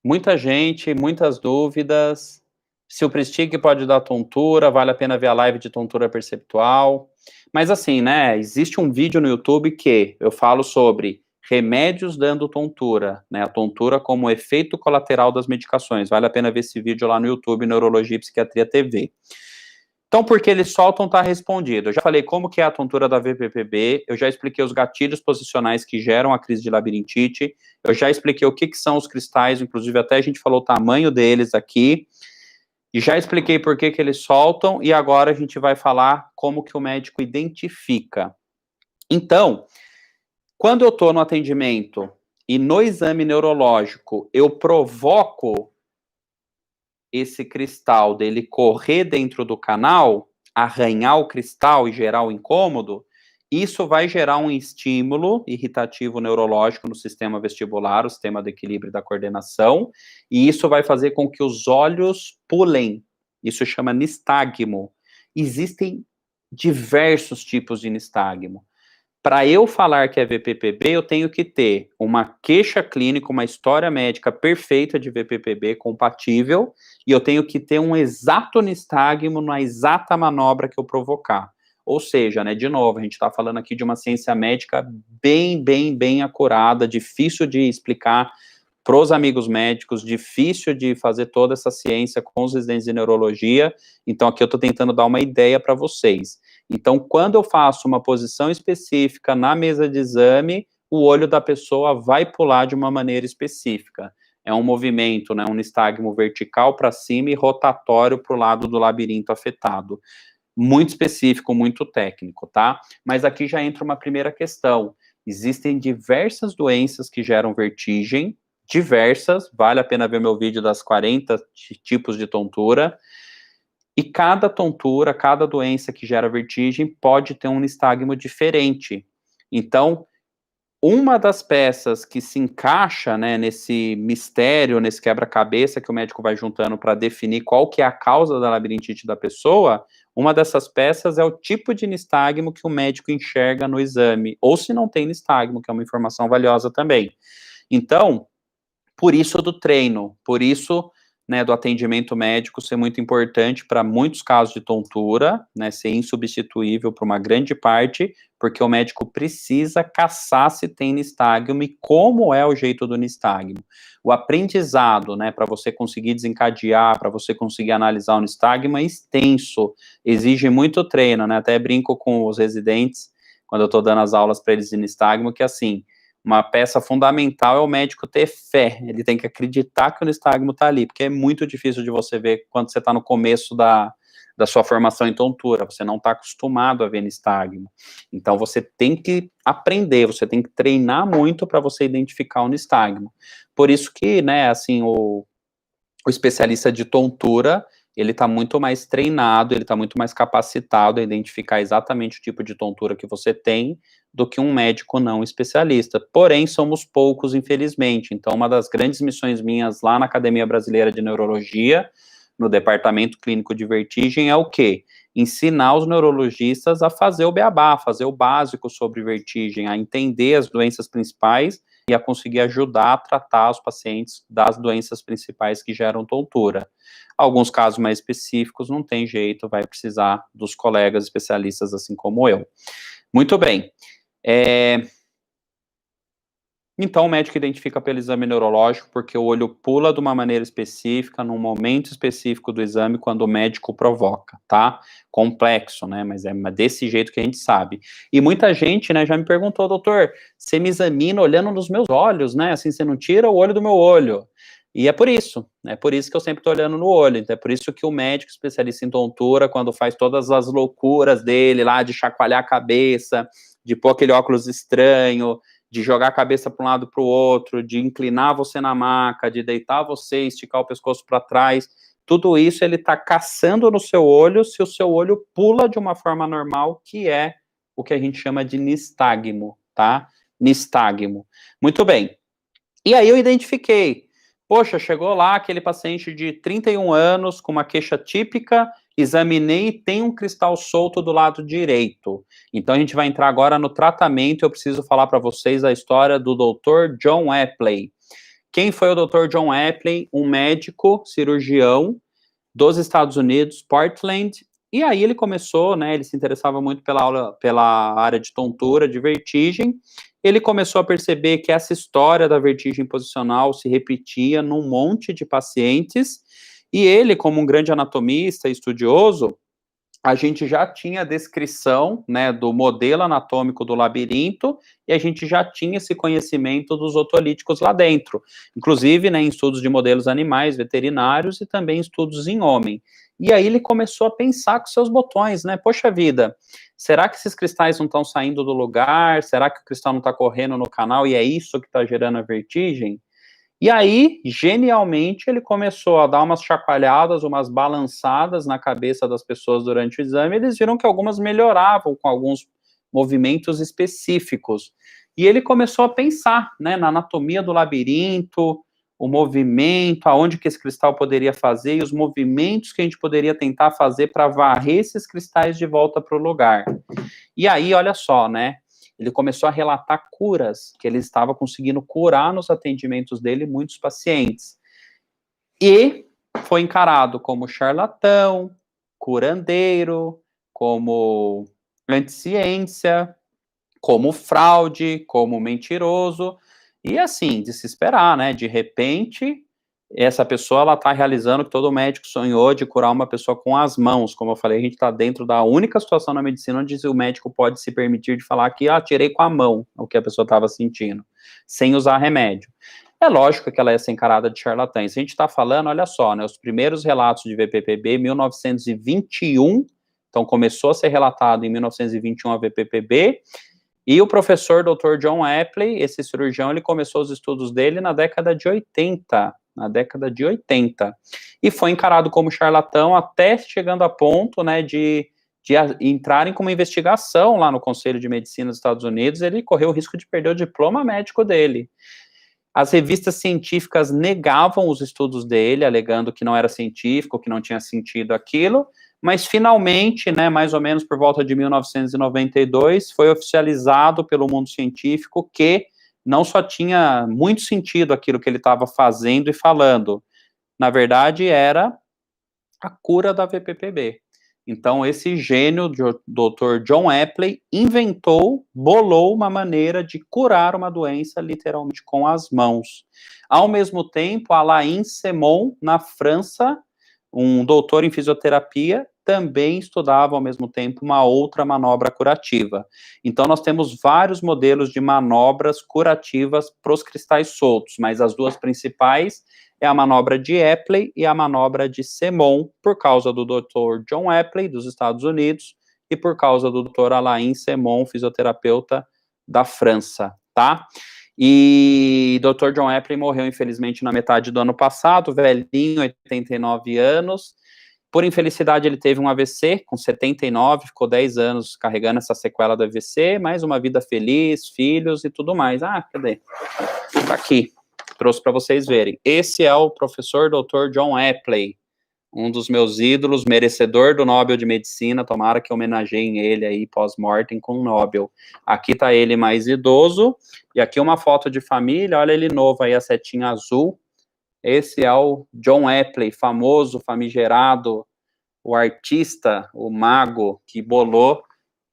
A: muita gente, muitas dúvidas. Se o Prestige pode dar tontura, vale a pena ver a live de tontura perceptual. Mas assim, né, existe um vídeo no YouTube que eu falo sobre remédios dando tontura, né, a tontura como efeito colateral das medicações. Vale a pena ver esse vídeo lá no YouTube, Neurologia e Psiquiatria TV. Então, porque eles soltam, tá respondido. Eu já falei como que é a tontura da VPPB, eu já expliquei os gatilhos posicionais que geram a crise de labirintite, eu já expliquei o que são os cristais, inclusive até a gente falou o tamanho deles aqui, e já expliquei por que eles soltam, e agora a gente vai falar como que o médico identifica. Então, quando eu estou no atendimento e no exame neurológico eu provoco esse cristal dele correr dentro do canal, arranhar o cristal e gerar o incômodo, isso vai gerar um estímulo irritativo neurológico no sistema vestibular, o sistema do equilíbrio e da coordenação, e isso vai fazer com que os olhos pulem. Isso chama nistagmo. Existem diversos tipos de nistagmo. Para eu falar que é VPPB, eu tenho que ter uma queixa clínica, uma história médica perfeita de VPPB, compatível, e eu tenho que ter um exato nistagmo na exata manobra que eu provocar. Ou seja, né, de novo, a gente está falando aqui de uma ciência médica bem acurada, difícil de explicar para os amigos médicos, difícil de fazer toda essa ciência com os residentes de neurologia. Então, aqui eu estou tentando dar uma ideia para vocês. Então, quando eu faço uma posição específica na mesa de exame, o olho da pessoa vai pular de uma maneira específica. É um movimento, né, um nistagmo vertical para cima e rotatório para o lado do labirinto afetado. Muito específico, muito técnico, tá? Mas aqui já entra uma primeira questão. Existem diversas doenças que geram vertigem, diversas, vale a pena ver meu vídeo das 40 tipos de tontura, e cada tontura, cada doença que gera vertigem pode ter um nistagmo diferente. Então, uma das peças que se encaixa, né, nesse mistério, nesse quebra-cabeça que o médico vai juntando para definir qual que é a causa da labirintite da pessoa, uma dessas peças é o tipo de nistagmo que o médico enxerga no exame, ou se não tem nistagmo, que é uma informação valiosa também. Então, por isso do treino, por isso, né, do atendimento médico ser muito importante para muitos casos de tontura, né, ser insubstituível para uma grande parte, porque o médico precisa caçar se tem nistagmo e como é o jeito do nistagmo. O aprendizado, né, para você conseguir desencadear, para você conseguir analisar o nistagmo é extenso, exige muito treino, né, até brinco com os residentes, quando eu estou dando as aulas para eles de nistagmo, que assim, uma peça fundamental é o médico ter fé, ele tem que acreditar que o nistagmo está ali, porque é muito difícil de você ver quando você está no começo da sua formação em tontura, você não está acostumado a ver nistagmo. Então você tem que aprender, você tem que treinar muito para você identificar o nistagmo. Por isso que, né, assim, o especialista de tontura, ele está muito mais treinado, ele está muito mais capacitado a identificar exatamente o tipo de tontura que você tem do que um médico não especialista. Porém, somos poucos, infelizmente. Então, uma das grandes missões minhas lá na Academia Brasileira de Neurologia, no Departamento Clínico de Vertigem, é o quê? Ensinar os neurologistas a fazer o beabá, fazer o básico sobre vertigem, a entender as doenças principais e a conseguir ajudar a tratar os pacientes das doenças principais que geram tontura. Alguns casos mais específicos não tem jeito, vai precisar dos colegas especialistas assim como eu. Muito bem. Então, o médico identifica pelo exame neurológico, porque o olho pula de uma maneira específica, num momento específico do exame, quando o médico provoca, tá? Complexo, né? Mas é desse jeito que a gente sabe. E muita gente, né, já me perguntou, doutor, você me examina olhando nos meus olhos, né? Assim, você não tira o olho do meu olho. E é por isso que eu sempre tô olhando no olho. Então, é por isso que o médico especialista em tontura, quando faz todas as loucuras dele lá, de chacoalhar a cabeça, de pôr aquele óculos estranho, de jogar a cabeça para um lado para o outro, de inclinar você na maca, de deitar você, esticar o pescoço para trás, tudo isso ele está caçando no seu olho se o seu olho pula de uma forma normal, que é o que a gente chama de nistagmo, tá? Nistagmo. Muito bem. E aí eu identifiquei, poxa, chegou lá aquele paciente de 31 anos com uma queixa típica, examinei e tem um cristal solto do lado direito. Então a gente vai entrar agora no tratamento, eu preciso falar para vocês a história do Dr. John Epley. Quem foi o Dr. John Epley? Um médico cirurgião dos Estados Unidos, Portland, e aí ele começou, né, ele se interessava muito pela área de tontura, de vertigem, ele começou a perceber que essa história da vertigem posicional se repetia num monte de pacientes, e ele, como um grande anatomista e estudioso, a gente já tinha a descrição, né, do modelo anatômico do labirinto, e a gente já tinha esse conhecimento dos otolíticos lá dentro, inclusive, né, em estudos de modelos animais, veterinários, e também estudos em homem. E aí ele começou a pensar com seus botões, né, poxa vida, será que esses cristais não estão saindo do lugar? Será que o cristal não está correndo no canal, e é isso que está gerando a vertigem? E aí, genialmente, ele começou a dar umas chacoalhadas, umas balançadas na cabeça das pessoas durante o exame, e eles viram que algumas melhoravam com alguns movimentos específicos. E ele começou a pensar, né, na anatomia do labirinto, o movimento, aonde que esse cristal poderia fazer, e os movimentos que a gente poderia tentar fazer para varrer esses cristais de volta para o lugar. E aí, olha só, né, ele começou a relatar curas, que ele estava conseguindo curar nos atendimentos dele muitos pacientes. E foi encarado como charlatão, curandeiro, como anticiência, como fraude, como mentiroso, e assim, de se esperar, né? De repente, essa pessoa, ela tá realizando o que todo médico sonhou, de curar uma pessoa com as mãos. Como eu falei, a gente tá dentro da única situação na medicina onde o médico pode se permitir de falar que, tirei com a mão o que a pessoa estava sentindo, sem usar remédio. É lógico que ela ia ser encarada de charlatã. Se a gente está falando, olha só, né, os primeiros relatos de VPPB, 1921, então começou a ser relatado em 1921 a VPPB, e o professor Dr. John Epley, esse cirurgião, ele começou os estudos dele na década de 80, e foi encarado como charlatão até chegando a ponto, né, de entrarem com uma investigação lá no Conselho de Medicina dos Estados Unidos. Ele correu o risco de perder o diploma médico dele. As revistas científicas negavam os estudos dele, alegando que não era científico, que não tinha sentido aquilo, mas finalmente, né, mais ou menos por volta de 1992, foi oficializado pelo mundo científico que não só tinha muito sentido aquilo que ele estava fazendo e falando, na verdade era a cura da VPPB. Então, esse gênio, Dr. John Epley, bolou uma maneira de curar uma doença literalmente com as mãos. Ao mesmo tempo, Alain Semon, na França, um doutor em fisioterapia, também estudava ao mesmo tempo uma outra manobra curativa. Então, nós temos vários modelos de manobras curativas para os cristais soltos, mas as duas principais é a manobra de Epley e a manobra de Semon, por causa do Dr. John Epley, dos Estados Unidos, e por causa do Dr. Alain Semon, fisioterapeuta da França, tá? E Dr. John Epley morreu, infelizmente, na metade do ano passado, velhinho, 89 anos. Por infelicidade, ele teve um AVC com 79, ficou 10 anos carregando essa sequela do AVC, mais uma vida feliz, filhos e tudo mais. Cadê? Tá aqui. Trouxe para vocês verem. Esse é o professor Dr. John Epley, um dos meus ídolos, merecedor do Nobel de Medicina. Tomara que homenageiem ele aí pós-mortem com o Nobel. Aqui tá ele mais idoso, e aqui uma foto de família, olha ele novo aí, a setinha azul. Esse é o John Epley, famoso, famigerado, o artista, o mago que bolou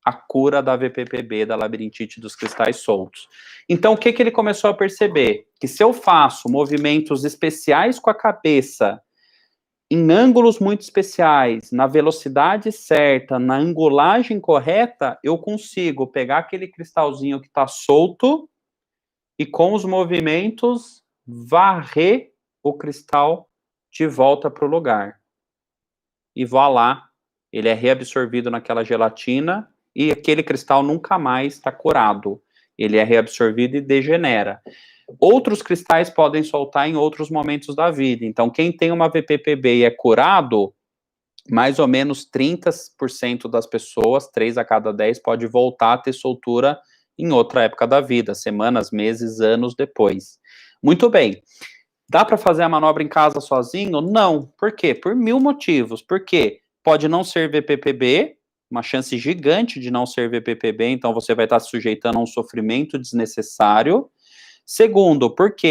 A: a cura da VPPB, da labirintite dos cristais soltos. Então, o que ele começou a perceber? Que se eu faço movimentos especiais com a cabeça, em ângulos muito especiais, na velocidade certa, na angulagem correta, eu consigo pegar aquele cristalzinho que está solto e com os movimentos varrer o cristal de volta para o lugar. E voilá, ele é reabsorvido naquela gelatina e aquele cristal nunca mais está curado. Ele é reabsorvido e degenera. Outros cristais podem soltar em outros momentos da vida. Então, quem tem uma VPPB e é curado, mais ou menos 30% das pessoas, 3 a cada 10, pode voltar a ter soltura em outra época da vida, semanas, meses, anos depois. Muito bem. Dá para fazer a manobra em casa sozinho? Não. Por quê? Por 1000 motivos. Por quê? Pode não ser VPPB, uma chance gigante de não ser VPPB, então você vai estar se sujeitando a um sofrimento desnecessário. Segundo, porque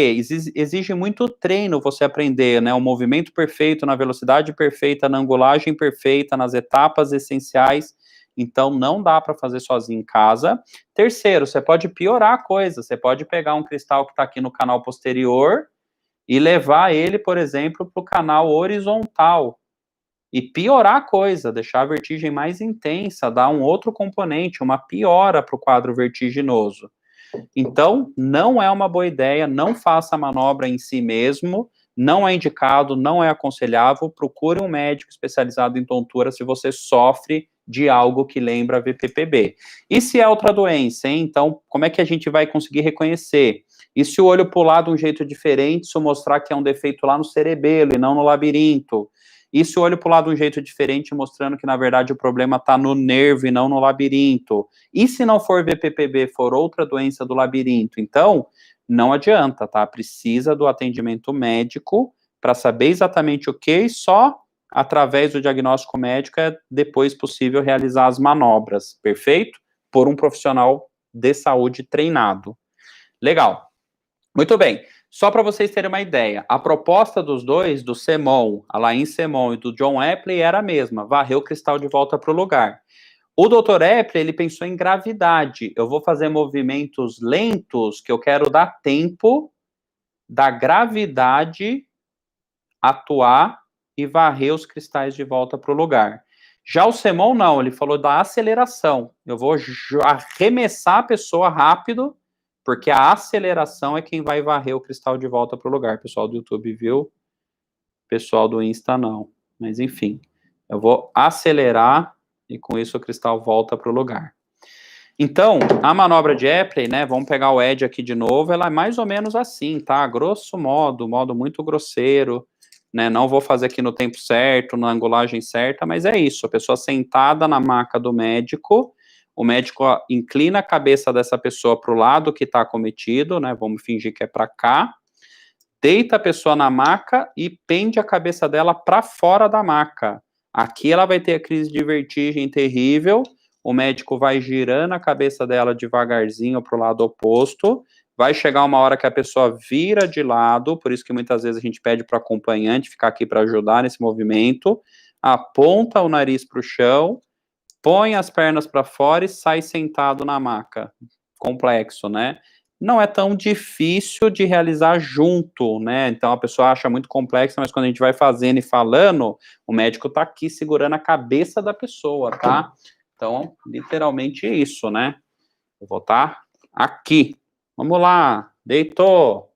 A: exige muito treino você aprender, né, o movimento perfeito, na velocidade perfeita, na angulagem perfeita, nas etapas essenciais, então não dá para fazer sozinho em casa. Terceiro, você pode piorar a coisa, você pode pegar um cristal que está aqui no canal posterior e levar ele, por exemplo, para o canal horizontal, e piorar a coisa, deixar a vertigem mais intensa, dar um outro componente, uma piora para o quadro vertiginoso. Então, não é uma boa ideia, não faça a manobra em si mesmo, não é indicado, não é aconselhável, procure um médico especializado em tontura se você sofre de algo que lembra VPPB. E se é outra doença, hein? Então, como é que a gente vai conseguir reconhecer? E se o olho pular de um jeito diferente, isso mostrar que é um defeito lá no cerebelo e não no labirinto? E se o olho pular de um jeito diferente, mostrando que, na verdade, o problema está no nervo e não no labirinto? E se não for VPPB, for outra doença do labirinto? Então, não adianta, tá? Precisa do atendimento médico para saber exatamente o que, e só através do diagnóstico médico é depois possível realizar as manobras, perfeito? Por um profissional de saúde treinado. Legal. Muito bem. Só para vocês terem uma ideia, a proposta dos dois, do Semon, Alain Semon e do John Epley, era a mesma, varrer o cristal de volta para o lugar. O Dr. Epley, ele pensou em gravidade. Eu vou fazer movimentos lentos, que eu quero dar tempo da gravidade atuar e varrer os cristais de volta para o lugar. Já o Semon, não, ele falou da aceleração. Eu vou arremessar a pessoa rápido, porque a aceleração é quem vai varrer o cristal de volta para o lugar. Pessoal do YouTube viu, pessoal do Insta não. Mas enfim, eu vou acelerar e com isso o cristal volta para o lugar. Então, a manobra de Epley, né, vamos pegar o Ed aqui de novo, ela é mais ou menos assim, tá? Grosso modo muito grosseiro, né? Não vou fazer aqui no tempo certo, na angulagem certa, mas é isso, a pessoa sentada na maca do médico, o médico inclina a cabeça dessa pessoa para o lado que está acometido, né? Vamos fingir que é para cá. Deita a pessoa na maca e pende a cabeça dela para fora da maca. Aqui ela vai ter a crise de vertigem terrível. O médico vai girando a cabeça dela devagarzinho para o lado oposto. Vai chegar uma hora que a pessoa vira de lado, por isso que muitas vezes a gente pede para o acompanhante ficar aqui para ajudar nesse movimento. Aponta o nariz para o chão, põe as pernas para fora e sai sentado na maca. Complexo, né? Não é tão difícil de realizar junto, né? Então a pessoa acha muito complexo, mas quando a gente vai fazendo e falando, o médico tá aqui segurando a cabeça da pessoa, tá? Então, literalmente isso, né? Eu vou estar aqui. Vamos lá, deitou.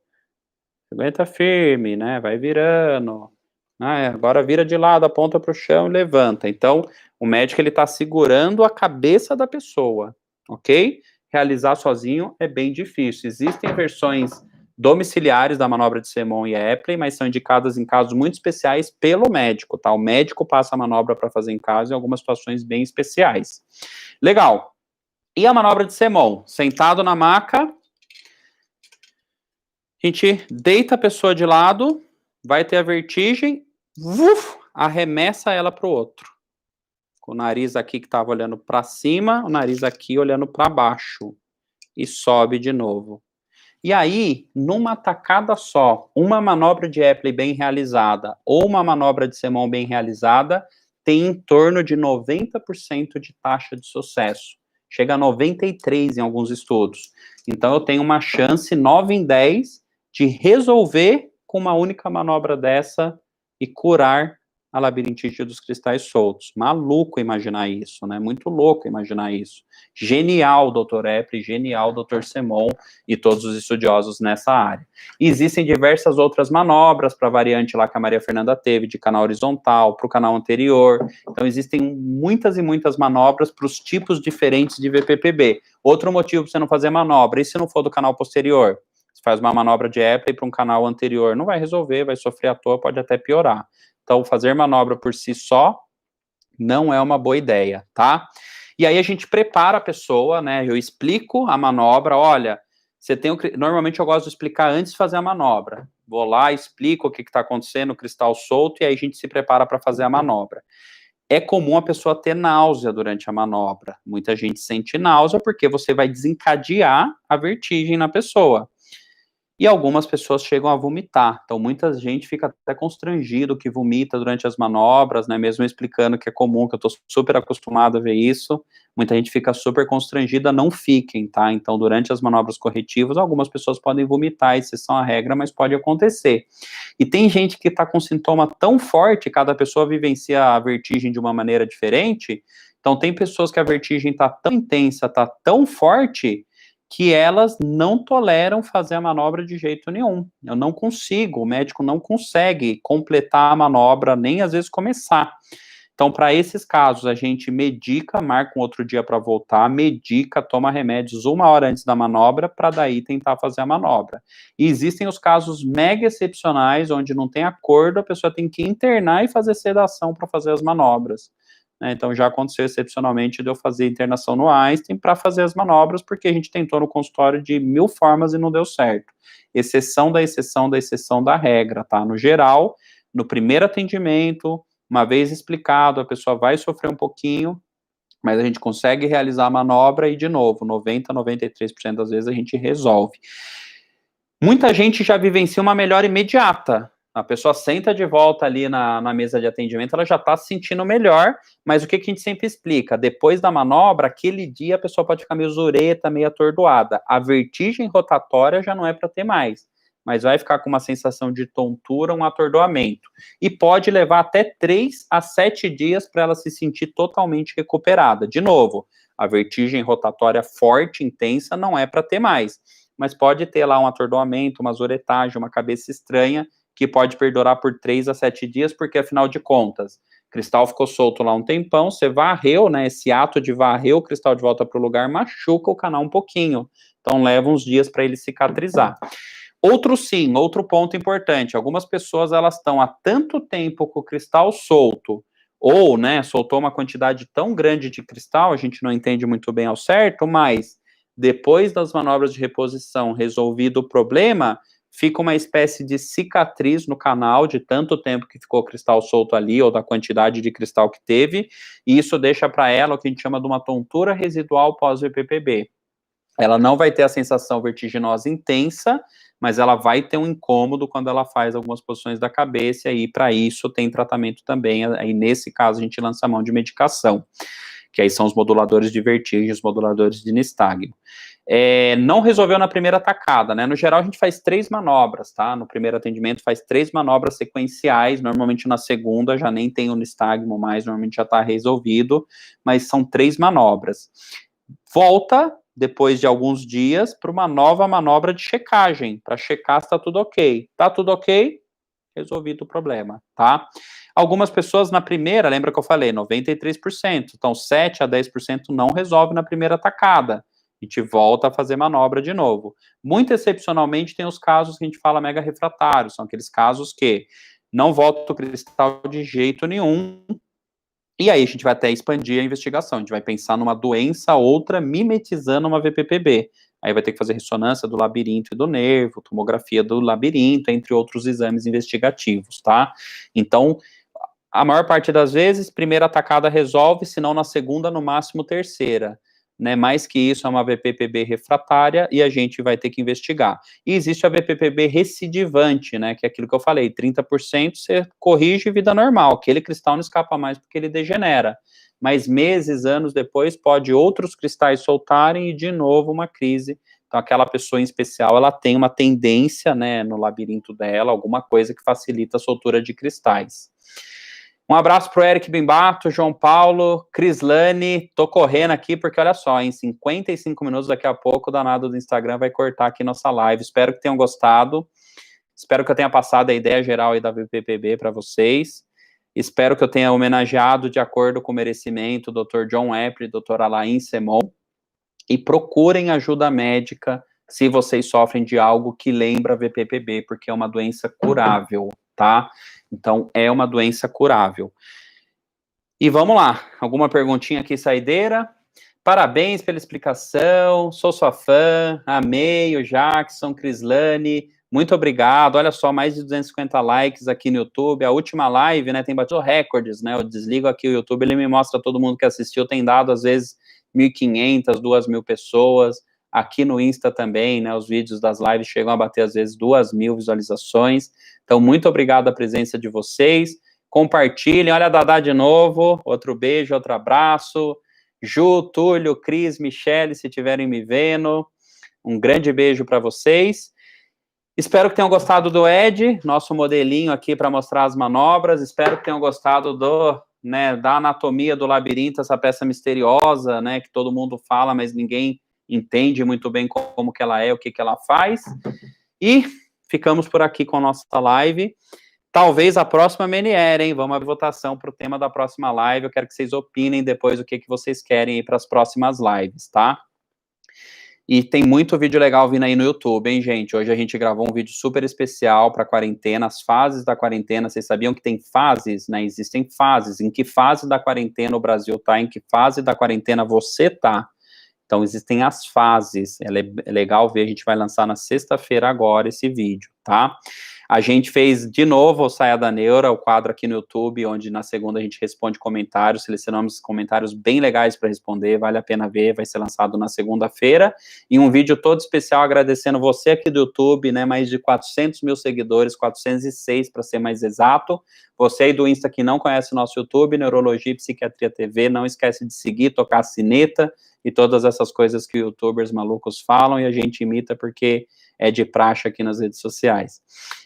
A: Aguenta firme, né? Vai virando. Agora vira de lado, aponta para o chão e levanta. Então, o médico ele está segurando a cabeça da pessoa, ok? Realizar sozinho é bem difícil. Existem versões domiciliares da manobra de Semon e Epley, mas são indicadas em casos muito especiais pelo médico, tá? O médico passa a manobra para fazer em casa em algumas situações bem especiais. Legal. E a manobra de Semon? Sentado na maca, a gente deita a pessoa de lado, vai ter a vertigem, arremessa ela para o outro. Com o nariz aqui que estava olhando para cima, o nariz aqui olhando para baixo. E sobe de novo. E aí, numa tacada só, uma manobra de Epley bem realizada ou uma manobra de Semon bem realizada tem em torno de 90% de taxa de sucesso. chega a 93 em alguns estudos. Então, eu tenho uma chance 9 em 10 de resolver com uma única manobra dessa e curar a labirintite dos cristais soltos. Maluco imaginar isso, né? Muito louco imaginar isso. Genial, Dr. Epre, genial, Dr. Semon e todos os estudiosos nessa área. E existem diversas outras manobras para a variante lá que a Maria Fernanda teve, de canal horizontal, para o canal anterior. Então, existem muitas e muitas manobras para os tipos diferentes de VPPB. Outro motivo para você não fazer manobra, e se não for do canal posterior? Você faz uma manobra de Epley para um canal anterior, não vai resolver, vai sofrer à toa, pode até piorar. Então, fazer manobra por si só não é uma boa ideia, tá? E aí a gente prepara a pessoa, né? Eu explico a manobra, olha, você tem normalmente eu gosto de explicar antes de fazer a manobra. Vou lá, explico o que está acontecendo, o cristal solto, e aí a gente se prepara para fazer a manobra. É comum a pessoa ter náusea durante a manobra. Muita gente sente náusea porque você vai desencadear a vertigem na pessoa. E algumas pessoas chegam a vomitar. Então, muita gente fica até constrangido que vomita durante as manobras, né? Mesmo explicando que é comum, que eu tô super acostumado a ver isso. Muita gente fica super constrangida, não fiquem, tá? Então, durante as manobras corretivas, algumas pessoas podem vomitar, exceção à regra, mas pode acontecer. E tem gente que tá com sintoma tão forte, cada pessoa vivencia a vertigem de uma maneira diferente. Então, tem pessoas que a vertigem tá tão intensa, tá tão forte, que elas não toleram fazer a manobra de jeito nenhum. Eu não consigo, o médico não consegue completar a manobra, nem às vezes começar. Então, para esses casos, a gente medica, marca um outro dia para voltar, medica, toma remédios 1 hora antes da manobra, para daí tentar fazer a manobra. E existem os casos mega excepcionais, onde não tem acordo, a pessoa tem que internar e fazer sedação para fazer as manobras. Então, já aconteceu excepcionalmente de eu fazer internação no Einstein para fazer as manobras, porque a gente tentou no consultório de 1000 formas e não deu certo. Exceção da exceção da exceção da regra, tá? No geral, no primeiro atendimento, uma vez explicado, a pessoa vai sofrer um pouquinho, mas a gente consegue realizar a manobra e, de novo, 90, 93% das vezes a gente resolve. Muita gente já vivencia uma melhora imediata. A pessoa senta de volta ali na mesa de atendimento, ela já está se sentindo melhor, mas o que a gente sempre explica? Depois da manobra, aquele dia a pessoa pode ficar meio zureta, meio atordoada. A vertigem rotatória já não é para ter mais, mas vai ficar com uma sensação de tontura, um atordoamento. E pode levar até 3 a 7 dias para ela se sentir totalmente recuperada. De novo, a vertigem rotatória forte, intensa, não é para ter mais, mas pode ter lá um atordoamento, uma zuretagem, uma cabeça estranha, que pode perdurar por 3 a 7 dias, porque afinal de contas, o cristal ficou solto lá um tempão, você varreu, né, esse ato de varrer o cristal de volta para o lugar machuca o canal um pouquinho, então leva uns dias para ele cicatrizar. Outro ponto importante, algumas pessoas elas estão há tanto tempo com o cristal solto, ou, né, soltou uma quantidade tão grande de cristal, a gente não entende muito bem ao certo, mas depois das manobras de reposição resolvido o problema, fica uma espécie de cicatriz no canal de tanto tempo que ficou cristal solto ali, ou da quantidade de cristal que teve, e isso deixa para ela o que a gente chama de uma tontura residual pós-VPPB. Ela não vai ter a sensação vertiginosa intensa, mas ela vai ter um incômodo quando ela faz algumas posições da cabeça, e para isso tem tratamento também, aí nesse caso a gente lança a mão de medicação, que aí são os moduladores de vertigem, os moduladores de nistagmo. Não resolveu na primeira tacada, né? No geral, a gente faz 3 manobras, tá? No primeiro atendimento, faz 3 manobras sequenciais, normalmente na segunda já nem tem o nistagmo mais, normalmente já está resolvido, mas são 3 manobras. Volta, depois de alguns dias, para uma nova manobra de checagem, para checar se está tudo ok. Tá tudo ok? Resolvido o problema, tá? Algumas pessoas na primeira, lembra que eu falei, 93%, então 7 a 10% não resolve na primeira tacada. A gente volta a fazer manobra de novo. Muito excepcionalmente tem os casos que a gente fala mega refratários, são aqueles casos que não volta o cristal de jeito nenhum, e aí a gente vai até expandir a investigação, a gente vai pensar numa doença outra mimetizando uma VPPB. Aí vai ter que fazer ressonância do labirinto e do nervo, tomografia do labirinto, entre outros exames investigativos, tá? Então, a maior parte das vezes, primeira atacada resolve, se não na segunda, no máximo terceira. né, mais que isso é uma VPPB refratária e a gente vai ter que investigar. E existe a VPPB recidivante, né, que é aquilo que eu falei, 30% você corrige vida normal, aquele cristal não escapa mais porque ele degenera, mas meses, anos depois, pode outros cristais soltarem e de novo uma crise. Então aquela pessoa em especial, ela tem uma tendência, né, no labirinto dela, alguma coisa que facilita a soltura de cristais. Um abraço pro Eric Bimbato, João Paulo, Crislane, tô correndo aqui porque olha só, em 55 minutos daqui a pouco o danado do Instagram vai cortar aqui nossa live, espero que tenham gostado, espero que eu tenha passado a ideia geral aí da VPPB para vocês, espero que eu tenha homenageado de acordo com o merecimento o Dr. John Epre e Dr. Alain Semon, e procurem ajuda médica se vocês sofrem de algo que lembra VPPB, porque é uma doença curável, tá? Então, é uma doença curável. E vamos lá, alguma perguntinha aqui, saideira? Parabéns pela explicação, sou sua fã, amei o Jackson, Crislane, muito obrigado, olha só, mais de 250 likes aqui no YouTube, a última live, né, tem batido recordes, né, eu desligo aqui o YouTube, ele me mostra todo mundo que assistiu, tem dado, às vezes, 1.500, 2.000 pessoas, aqui no Insta também, né, os vídeos das lives chegam a bater, às vezes, 2.000 visualizações, então, muito obrigado a presença de vocês, compartilhem, olha a Dadá de novo, outro beijo, outro abraço, Ju, Túlio, Cris, Michele, se estiverem me vendo, um grande beijo para vocês. Espero que tenham gostado do Ed, nosso modelinho aqui para mostrar as manobras. Espero que tenham gostado da anatomia do labirinto, essa peça misteriosa, né, que todo mundo fala, mas ninguém entende muito bem como que ela é, o que que ela faz. E ficamos por aqui com a nossa live. Talvez a próxima Meniere, hein? Vamos à votação para o tema da próxima live. Eu quero que vocês opinem depois o que vocês querem aí para as próximas lives, tá? E tem muito vídeo legal vindo aí no YouTube, hein, gente? Hoje a gente gravou um vídeo super especial para a quarentena, as fases da quarentena. Vocês sabiam que tem fases, né? Existem fases. Em que fase da quarentena o Brasil tá? Em que fase da quarentena você tá? Então, existem as fases. É legal ver, a gente vai lançar na sexta-feira agora esse vídeo, tá? A gente fez de novo o Saia da Neura, o quadro aqui no YouTube, onde na segunda a gente responde comentários, selecionamos comentários bem legais para responder, vale a pena ver, vai ser lançado na segunda-feira, e um vídeo todo especial agradecendo você aqui do YouTube, né, mais de 400 mil seguidores, 406 para ser mais exato, você aí do Insta que não conhece o nosso YouTube, Neurologia e Psiquiatria TV, não esquece de seguir, tocar a sineta, e todas essas coisas que youtubers malucos falam, e a gente imita porque é de praxe aqui nas redes sociais.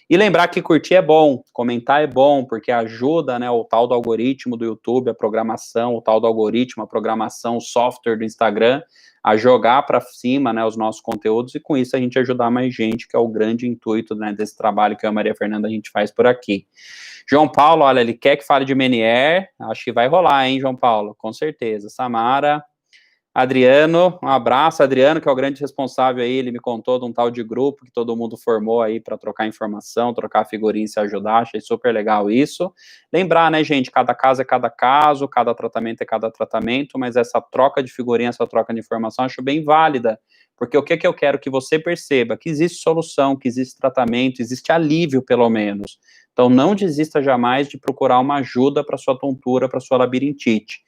A: E lembrar que curtir é bom, comentar é bom, porque ajuda, né, o tal do algoritmo do YouTube, a programação, o tal do algoritmo, a programação, o software do Instagram, a jogar para cima, né, os nossos conteúdos, e com isso a gente ajudar mais gente, que é o grande intuito, né, desse trabalho que eu e a Maria Fernanda a gente faz por aqui. João Paulo, olha, ele quer que fale de Meniere, acho que vai rolar, hein, João Paulo, com certeza. Samara, Adriano, um abraço, Adriano, que é o grande responsável aí, ele me contou de um tal de grupo que todo mundo formou aí para trocar informação, trocar figurinha e se ajudar, achei super legal isso. Lembrar, né, gente, cada caso é cada caso, cada tratamento é cada tratamento, mas essa troca de figurinha, essa troca de informação, acho bem válida, porque o que eu quero que você perceba? Que existe solução, que existe tratamento, existe alívio, pelo menos. Então, não desista jamais de procurar uma ajuda para sua tontura, para sua labirintite.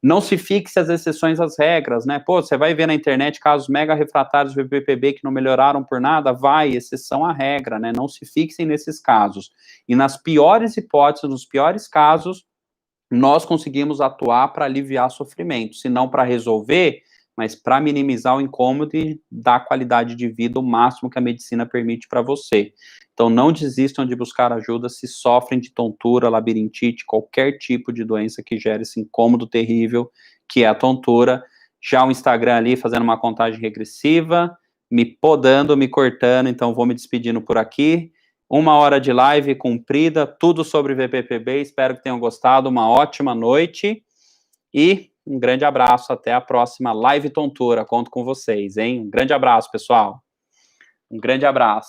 A: Não se fixe as exceções às regras, né? Pô, você vai ver na internet casos mega refratários do VPPB que não melhoraram por nada? Vai, exceção à regra, né? Não se fixem nesses casos. E nas piores hipóteses, nos piores casos, nós conseguimos atuar para aliviar sofrimento, se não para resolver, mas para minimizar o incômodo e dar qualidade de vida o máximo que a medicina permite para você. Então, não desistam de buscar ajuda se sofrem de tontura, labirintite, qualquer tipo de doença que gere esse incômodo terrível, que é a tontura. Já o Instagram ali fazendo uma contagem regressiva, me podando, me cortando, então vou me despedindo por aqui. 1 hora de live cumprida, tudo sobre VPPB, espero que tenham gostado, uma ótima noite, e um grande abraço, até a próxima live tontura, conto com vocês, hein? Um grande abraço, pessoal. Um grande abraço.